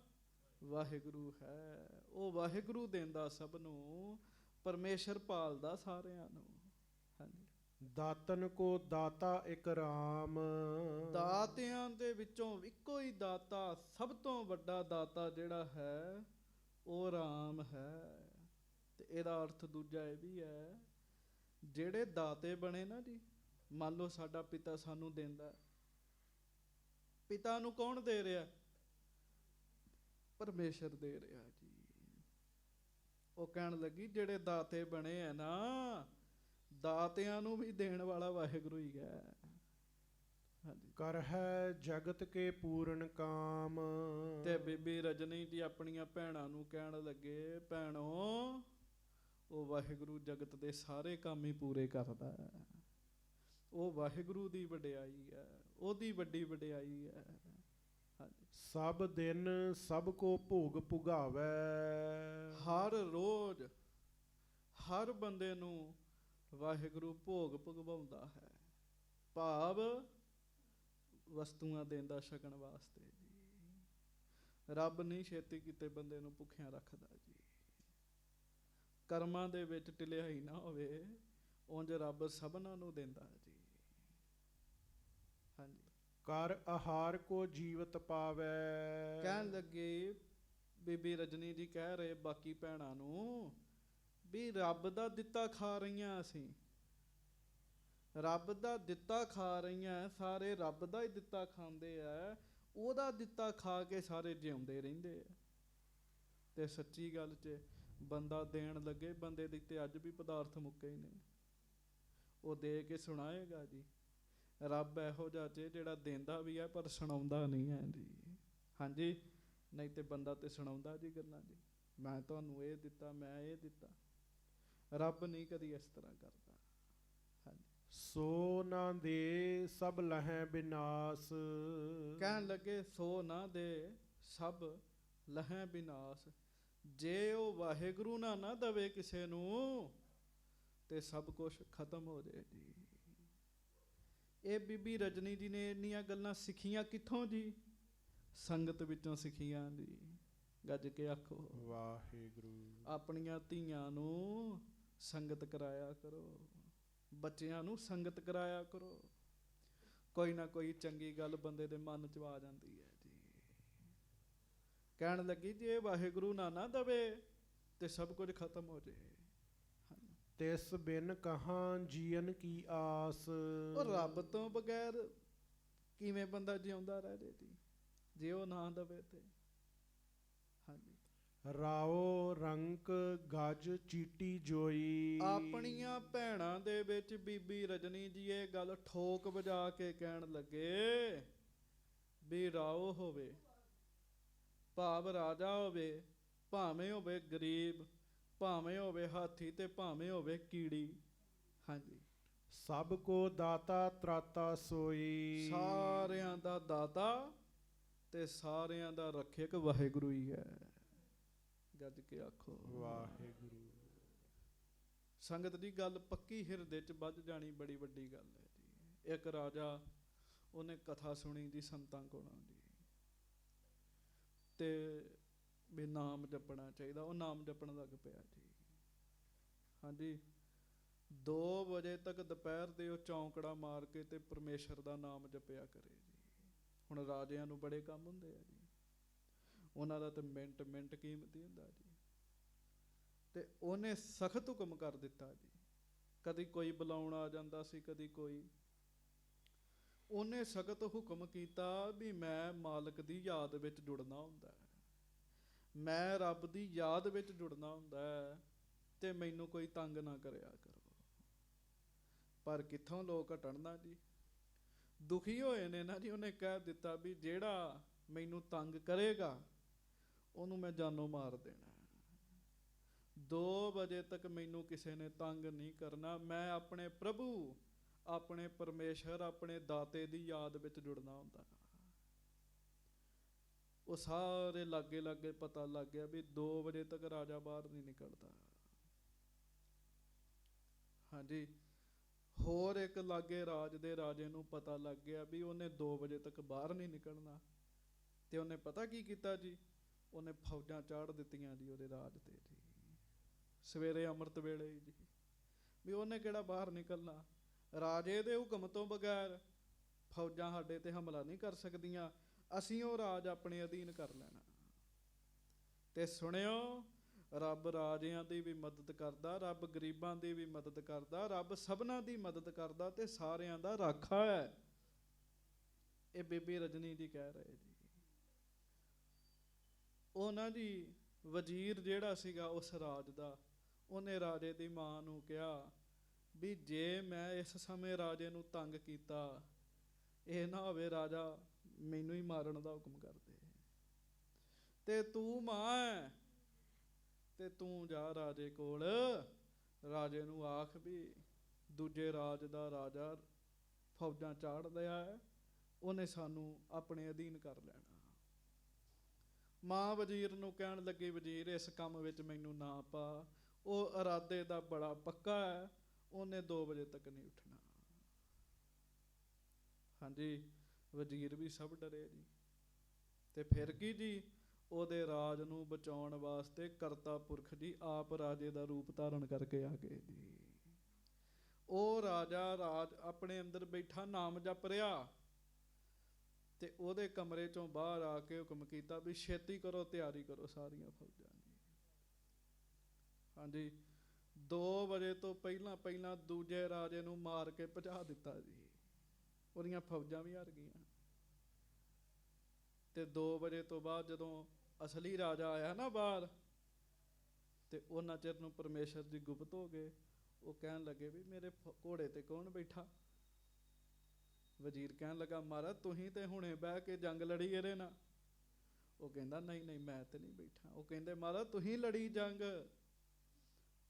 ਵਾਹਿਗੁਰੂ ਹੈ। ਉਹ ਵਾਹਿਗੁਰੂ ਦਿੰਦਾ ਸਭ ਨੂੰ, ਪਰਮੇਸ਼ਰ ਪਾਲਦਾ ਸਾਰਿਆਂ ਨੂੰ। ਹਾਂਜੀ, ਦਾਤਨ ਕੋ ਦਾਤਾ ਇੱਕ ਰਾਮ। ਦਾਤਿਆਂ ਦੇ ਵਿੱਚੋਂ ਇੱਕੋ ਹੀ ਦਾਤਾ, ਸਭ ਤੋਂ ਵੱਡਾ ਦਾਤਾ ਜਿਹੜਾ ਹੈ ਉਹ ਰਾਮ ਹੈ। ਤੇ ਇਹਦਾ ਅਰਥ ਦੂਜਾ ਇਹ ਵੀ ਹੈ, ਜਿਹੜੇ ਦਾਤੇ ਬਣੇ ਨਾ ਜੀ, ਮੰਨ ਲਓ ਸਾਡਾ ਪਿਤਾ ਸਾਨੂੰ ਦਿੰਦਾ, ਪਿਤਾ ਨੂੰ ਕੌਣ ਦੇ ਰਿਹਾ? ਪਰਮੇਸ਼ਰ ਦੇ ਰਿਹਾ ਜੀ। ਉਹ ਕਹਿਣ ਲੱਗੀ ਜਿਹੜੇ ਦਾਤੇ ਬਣੇ ਆ ਨਾ, ਦਾਤਿਆਂ ਨੂੰ ਵੀ ਦੇਣ ਵਾਲਾ ਵਾਹਿਗੁਰੂ ਹੀ ਹੈ। ਹਾਂਜੀ। ਕਰ ਹੈ ਜਗਤ ਕੇ ਪੂਰਨ ਕਾਮ। ਤੇ ਬੀਬੀ ਰਜਨੀ ਜੀ ਆਪਣੀਆਂ ਭੈਣਾਂ ਨੂੰ ਕਹਿਣ ਲੱਗੇ, ਭੈਣੋ ਉਹ ਵਾਹਿਗੁਰੂ ਜਗਤ ਦੇ ਸਾਰੇ ਕੰਮ ਹੀ ਪੂਰੇ ਕਰਦਾ ਹੈ। ਉਹ ਵਾਹਿਗੁਰੂ ਦੀ ਵਡਿਆਈ ਹੈ, ਉਹਦੀ ਵੱਡੀ ਵਡਿਆਈ ਹੈ। ਹਾਂਜੀ। ਸਭ ਦਿਨ ਸਭ ਕੋ ਭੋਗ ਪੁਗਾਵੈ। ਹਰ ਰੋਜ਼ ਹਰ ਬੰਦੇ ਨੂੰ ਵਾਹਿਗੁਰੂ ਭੋਗ ਭਗਵਾਉਂਦਾ ਹੈ, ਭਾਵ ਵਸਤੂਆਂ ਦੇਂਦਾ ਛਕਣ ਵਾਸਤੇ ਜੀ। ਰੱਬ ਨਹੀਂ ਛੇਤੀ ਕਿਤੇ ਬੰਦੇ ਨੂੰ ਭੁੱਖਿਆਂ ਰੱਖਦਾ ਜੀ। ਕਰਮਾਂ ਦੇ ਵਿੱਚ ਢਿਲਾਈ ਨਾ ਹੋਵੇ, ਉਂਝ ਰੱਬ ਸਭਨਾਂ ਨੂੰ ਦਿੰਦਾ ਜੀ। ਹਾਂਜੀ। ਕਰ ਆਹਾਰ ਕੋ ਜੀਵਤ ਪਾਵੈ। ਕਹਿਣ ਲੱਗੇ ਬੀਬੀ ਰਜਨੀ ਜੀ ਕਹਿ ਰਹੇ ਬਾਕੀ ਭੈਣਾਂ ਨੂੰ ਵੀ ਰੱਬ ਦਾ ਦਿੱਤਾ ਖਾ ਰਹੀਆਂ ਅਸੀਂ, ਰੱਬ ਦਾ ਦਿੱਤਾ ਖਾ ਰਹੀਆਂ, ਸਾਰੇ ਰੱਬ ਦਾ ਹੀ ਦਿੱਤਾ ਖਾਂਦੇ ਆ, ਉਹਦਾ ਦਿੱਤਾ ਖਾ ਕੇ ਸਾਰੇ ਜਿਉਂਦੇ ਰਹਿੰਦੇ ਆ। ਤੇ ਸੱਚੀ ਗੱਲ 'ਚ ਬੰਦਾ ਦੇਣ ਲੱਗੇ, ਬੰਦੇ ਦੇ ਤੇ ਅੱਜ ਵੀ ਪਦਾਰਥ ਮੁੱਕੇ ਹੀ ਨੇ। ਉਹ ਦੇ ਕੇ ਸੁਣਾਏਗਾ ਜੀ। ਰੱਬ ਇਹੋ ਜਿਹਾ ਜੇ ਜਿਹੜਾ ਦਿੰਦਾ ਵੀ ਹੈ ਪਰ ਸੁਣਾਉਂਦਾ ਨਹੀਂ ਹੈ ਜੀ। ਹਾਂਜੀ। ਨਹੀਂ ਤੇ ਬੰਦਾ ਤੇ ਸੁਣਾਉਂਦਾ ਜੀ ਗੱਲਾਂ ਜੀ, ਮੈਂ ਤੁਹਾਨੂੰ ਇਹ ਦਿੱਤਾ, ਮੈਂ ਇਹ ਦਿੱਤਾ। ਰੱਬ ਨਹੀਂ ਕਦੀ ਇਸ ਤਰ੍ਹਾਂ ਕਰਦਾ। ਹਾਂਜੀ। ਸੋ ਨਾ ਦੇ ਸਭ ਲਹੈ ਵਿਨਾਸ਼। ਕਹਿਣ ਲੱਗੇ ਸੋ ਨਾ ਦੇ ਸਭ ਲਹੈ ਵਿਨਾਸ਼। ਜੇ ਉਹ ਵਾਹਿਗੁਰੂ ਨਾ ਦਵੇ ਕਿਸੇ ਨੂੰ ਤੇ ਸਭ ਕੁਛ ਖਤਮ ਹੋ ਜਾਏ ਜੀ। ਇਹ ਬੀਬੀ ਰਜਨੀ ਜੀ ਨੇ ਇੰਨੀਆਂ ਗੱਲਾਂ ਸਿੱਖੀਆਂ ਕਿੱਥੋਂ ਜੀ? ਸੰਗਤ ਵਿੱਚੋਂ ਸਿੱਖੀਆਂ ਜੀ। ਗੱਜ ਕੇ ਆਖੋ ਵਾਹਿਗੁਰੂ। ਆਪਣੀਆਂ ਧੀਆਂ ਨੂੰ ਸੰਗਤ ਕਰਾਇਆ ਕਰੋ, ਬੱਚਿਆਂ ਨੂੰ ਸੰਗਤ ਕਰਾਇਆ ਕਰੋ। ਕੋਈ ਨਾ ਕੋਈ ਚੰਗੀ ਗੱਲ ਬੰਦੇ ਦੇ ਮਨ 'ਚ ਆ ਜਾਂਦੀ ਹੈ ਜੀ। ਕਹਿਣ ਲੱਗੀ ਜੇ ਵਾਹਿਗੁਰੂ ਨਾ ਦਵੇ ਤੇ ਸਭ ਕੁਝ ਖਤਮ ਹੋ ਜਾਏ। ਤਿਸ ਬਿਨ ਕਹਾਂ ਜੀਵਨ ਕੀ ਆਸ। ਉਹ ਰੱਬ ਤੋਂ ਬਗੈਰ ਕਿਵੇਂ ਬੰਦਾ ਜਿਉਂਦਾ ਰਹਿ ਜੇ ਜੀ, ਜੇ ਉਹ ਨਾ ਦਵੇ ਤੇ। ਹਾਂਜੀ। ਰਾਓ ਰੰਕ ਗਜ ਚੀਟੀ ਜੋਈ। ਆਪਣੀਆਂ ਭੈਣਾਂ ਦੇ ਵਿੱਚ ਬੀਬੀ ਰਜਨੀ ਜੀ ਇਹ ਗੱਲ ਠੋਕ ਵਜਾ ਕੇ ਕਹਿਣ ਲੱਗੇ ਵੀ ਰਾਓ ਹੋਵੇ, ਭਾਵ ਰਾਜਾ ਹੋਵੇ, ਭਾਵੇਂ ਹੋਵੇ ਗਰੀਬ, ਭਾਵੇਂ ਹੋਵੇ ਹਾਥੀ ਤੇ ਭਾਵੇਂ ਹੋਵੇ ਕੀੜੀ। ਹਾਂਜੀ। ਸਭ ਕੋ ਦਾਤਾ ਤਰਾਤਾ ਸੋਈ। ਸਾਰਿਆਂ ਦਾ ਦਾਤਾ ਤੇ ਸਾਰਿਆਂ ਦਾ ਰੱਖਿਅਕ ਵਾਹਿਗੁਰੂ ਹੀ ਹੈ। ਗੱਜ ਕੇ ਆਖੋ ਵਾਹਿਗੁਰੂ। ਸੰਗਤ ਦੀ ਗੱਲ ਪੱਕੀ ਹਿਰਦੇ 'ਚ ਵੱਜ ਜਾਣੀ ਬੜੀ ਵੱਡੀ ਗੱਲ ਹੈ ਜੀ। ਇੱਕ ਰਾਜਾ, ਉਹਨੇ ਕਥਾ ਸੁਣੀ ਜੀ ਸੰਤਾਂ ਕੋਲੋਂ ਜੀ, ਤੇ ਵੀ ਨਾਮ ਜਪਣਾ ਚਾਹੀਦਾ। ਉਹ ਨਾਮ ਜਪਣ ਲੱਗ ਪਿਆ ਜੀ। ਹਾਂਜੀ। 2 ਵਜੇ ਤੱਕ ਦੁਪਹਿਰ ਦੇ ਉਹ ਚੌਂਕੜਾ ਮਾਰ ਕੇ ਤੇ ਪਰਮੇਸ਼ਰ ਦਾ ਨਾਮ ਜਪਿਆ ਕਰੇ ਜੀ। ਹੁਣ ਰਾਜਿਆਂ ਨੂੰ ਬੜੇ ਕੰਮ ਹੁੰਦੇ ਆ ਜੀ, ਉਹਨਾਂ ਦਾ ਤਾਂ ਮਿੰਟ ਮਿੰਟ ਕੀਮਤੀ ਹੁੰਦਾ ਜੀ। ਤੇ ਉਹਨੇ ਸਖਤ ਹੁਕਮ ਕਰ ਦਿੱਤਾ ਜੀ। ਕਦੀ ਕੋਈ ਬੁਲਾਉਣ ਆ ਜਾਂਦਾ ਸੀ, ਕਦੀ ਕੋਈ। ਉਹਨੇ ਸਖਤ ਹੁਕਮ ਕੀਤਾ ਵੀ ਮੈਂ ਮਾਲਕ ਦੀ ਯਾਦ ਵਿੱਚ ਜੁੜਨਾ ਹੁੰਦਾ ਹੈ, ਮੈਂ ਰੱਬ ਦੀ ਯਾਦ ਵਿੱਚ ਜੁੜਨਾ ਹੁੰਦਾ ਹੈ, ਤੇ ਮੈਨੂੰ ਕੋਈ ਤੰਗ ਨਾ ਕਰਿਆ ਕਰੋ। ਪਰ ਕਿੱਥੋਂ ਲੋਕ ਹਟਣ ਨਾ ਜੀ, ਦੁਖੀ ਹੋਏ ਨੇ ਨਾ ਜੀ। ਉਹਨੇ ਕਹਿ ਦਿੱਤਾ ਵੀ ਜਿਹੜਾ ਮੈਨੂੰ ਤੰਗ ਕਰੇਗਾ ਉਹਨੂੰ ਮੈਂ ਜਾਨੋਂ ਮਾਰ ਦੇਣਾ। 2 ਵਜੇ ਤੱਕ ਮੈਨੂੰ ਕਿਸੇ ਨੇ ਤੰਗ ਨਹੀਂ ਕਰਨਾ। ਮੈਂ ਆਪਣੇ ਪ੍ਰਭੂ, ਆਪਣੇ ਪਰਮੇਸ਼ਰ, ਆਪਣੇ ਦਾਤੇ ਦੀ ਯਾਦ ਵਿੱਚ ਜੁੜਨਾ ਹੁੰਦਾ। ਉਹ ਸਾਰੇ ਲਾਗੇ ਲਾਗੇ ਪਤਾ ਲੱਗ ਗਿਆ ਵੀ 2 ਵਜੇ ਤੱਕ ਰਾਜਾ ਬਾਹਰ ਨਹੀਂ ਨਿਕਲਦਾ। ਹਾਂਜੀ। ਹੋਰ ਇੱਕ ਲਾਗੇ ਰਾਜ ਦੇ ਰਾਜੇ ਨੂੰ ਪਤਾ ਲੱਗ ਗਿਆ ਵੀ ਉਹਨੇ 2 ਵਜੇ ਤੱਕ ਬਾਹਰ ਨਹੀਂ ਨਿਕਲਣਾ। ਤੇ ਉਹਨੇ ਪਤਾ ਕੀ ਕੀਤਾ ਜੀ? ਉਹਨੇ ਫੌਜਾਂ ਚਾੜ ਦਿੱਤੀਆਂ ਜੀ ਉਹਦੇ ਰਾਜ ਤੇ ਜੀ, ਸਵੇਰੇ ਅੰਮ੍ਰਿਤ ਵੇਲੇ ਜੀ। ਵੀ ਉਹਨੇ ਕਿਹੜਾ ਬਾਹਰ ਨਿਕਲਣਾ, ਰਾਜੇ ਦੇ ਹੁਕਮ ਤੋਂ ਬਗੈਰ ਫੌਜਾਂ ਸਾਡੇ ਤੇ ਹਮਲਾ ਨਹੀਂ ਕਰ ਸਕਦੀਆਂ, ਅਸੀਂ ਉਹ ਰਾਜ ਆਪਣੇ ਅਧੀਨ ਕਰ ਲੈਣਾ। ਤੇ ਸੁਣਿਓ, ਰੱਬ ਰਾਜਿਆਂ ਦੀ ਵੀ ਮਦਦ ਕਰਦਾ, ਰੱਬ ਗਰੀਬਾਂ ਦੀ ਵੀ ਮਦਦ ਕਰਦਾ, ਰੱਬ ਸਭਨਾਂ ਦੀ ਮਦਦ ਕਰਦਾ ਤੇ ਸਾਰਿਆਂ ਦਾ ਰਾਖਾ ਹੈ। ਇਹ ਬੀਬੀ ਰਜਨੀ ਜੀ ਕਹਿ ਰਹੇ ਜੀ। ਉਹ ਨਾ ਜੀ ਵਜ਼ੀਰ ਜਿਹੜਾ ਸੀਗਾ ਉਸ ਰਾਜ ਦਾ, ਉਹਨੇ ਰਾਜੇ ਦੀ ਮਾਂ ਨੂੰ ਕਿਹਾ ਵੀ ਜੇ ਮੈਂ ਇਸ ਸਮੇਂ ਰਾਜੇ ਨੂੰ ਤੰਗ ਕੀਤਾ, ਇਹ ਨਾ ਹੋਵੇ ਰਾਜਾ ਮੈਨੂੰ ਹੀ ਮਾਰਨ ਦਾ ਹੁਕਮ ਕਰ ਦੇ, ਤੇ ਤੂੰ ਮਾਂ ਹੈ ਤੇ ਤੂੰ ਜਾ ਰਾਜੇ ਕੋਲ, ਰਾਜੇ ਨੂੰ ਆਖ ਵੀ ਦੂਜੇ ਰਾਜ ਦਾ ਰਾਜਾ ਫੌਜਾਂ ਚਾੜ ਲਿਆ ਹੈ, ਉਹਨੇ ਸਾਨੂੰ ਆਪਣੇ ਅਧੀਨ ਕਰ ਲੈਣਾ। ਮਾਂ ਵਜ਼ੀਰ ਨੂੰ ਕਹਿਣ ਲੱਗੀ, ਵਜ਼ੀਰ ਇਸ ਕੰਮ ਵਿੱਚ ਮੈਨੂੰ ਨਾ ਪਾ, ਉਹ ਇਰਾਦੇ ਦਾ ਬੜਾ ਪੱਕਾ ਹੈ, ਉਹਨੇ 2 ਵਜੇ ਤੱਕ ਨਹੀਂ ਉੱਠਣਾ। ਹਾਂਜੀ, ਵਜ਼ੀਰ ਵੀ ਸਭ ਡਰੇ ਜੀ। ਤੇ ਫਿਰ ਕੀ ਜੀ, ਉਹਦੇ ਰਾਜ ਨੂੰ ਬਚਾਉਣ ਵਾਸਤੇ ਕਰਤਾ ਪੁਰਖ ਜੀ ਆਪ ਰਾਜੇ ਦਾ ਰੂਪ ਧਾਰਨ ਕਰਕੇ ਆ ਗਏ ਜੀ। ਉਹ ਰਾਜਾ ਰਾਜ ਆਪਣੇ ਅੰਦਰ ਬੈਠਾ ਨਾਮ ਜਪ ਰਿਹਾ, ਤੇ ਉਹਦੇ ਕਮਰੇ ਚੋਂ ਬਾਹਰ ਆ ਕੇ ਹੁਕਮ ਕੀਤਾ ਵੀ ਛੇਤੀ ਕਰੋ, ਤਿਆਰੀ ਕਰੋ ਸਾਰੀਆਂ ਫੌਜਾਂ ਦੀ। ਹਾਂਜੀ, 2 ਵਜੇ ਤੋਂ ਪਹਿਲਾਂ ਪਹਿਲਾਂ ਦੂਜੇ ਰਾਜੇ ਨੂੰ ਮਾਰ ਕੇ ਭਜਾ ਦਿੱਤਾ ਜੀ, ਉਹਦੀਆਂ ਫੌਜਾਂ ਵੀ ਹਾਰ ਗਈਆਂ। ਤੇ 2 ਵਜੇ ਤੋਂ ਬਾਅਦ ਜਦੋਂ ਅਸਲੀ ਰਾਜਾ ਆਇਆ ਨਾ ਬਾਹਰ, ਤੇ ਉਹਨਾਂ ਚਿਰ ਨੂੰ ਪਰਮੇਸ਼ਰ ਜੀ ਗੁਪਤ ਹੋ ਗਏ। ਉਹ ਕਹਿਣ ਲੱਗੇ ਵੀ ਮੇਰੇ ਘੋੜੇ ਤੇ ਕੌਣ ਬੈਠਾ? ਵਜ਼ੀਰ ਕਹਿਣ ਲੱਗਾ, ਮਹਾਰਾਜ ਤੁਸੀਂ ਤੇ ਹੁਣੇ ਬਹਿ ਕੇ ਜੰਗ ਲੜੀ ਇਹਦੇ ਨਾਲ। ਉਹ ਕਹਿੰਦਾ ਨਹੀਂ ਨਹੀਂ ਮੈਂ ਤੇ ਨਹੀਂ ਬੈਠਾ। ਉਹ ਕਹਿੰਦੇ ਮਹਾਰਾਜ ਤੁਸੀਂ ਲੜੀ ਜੰਗ।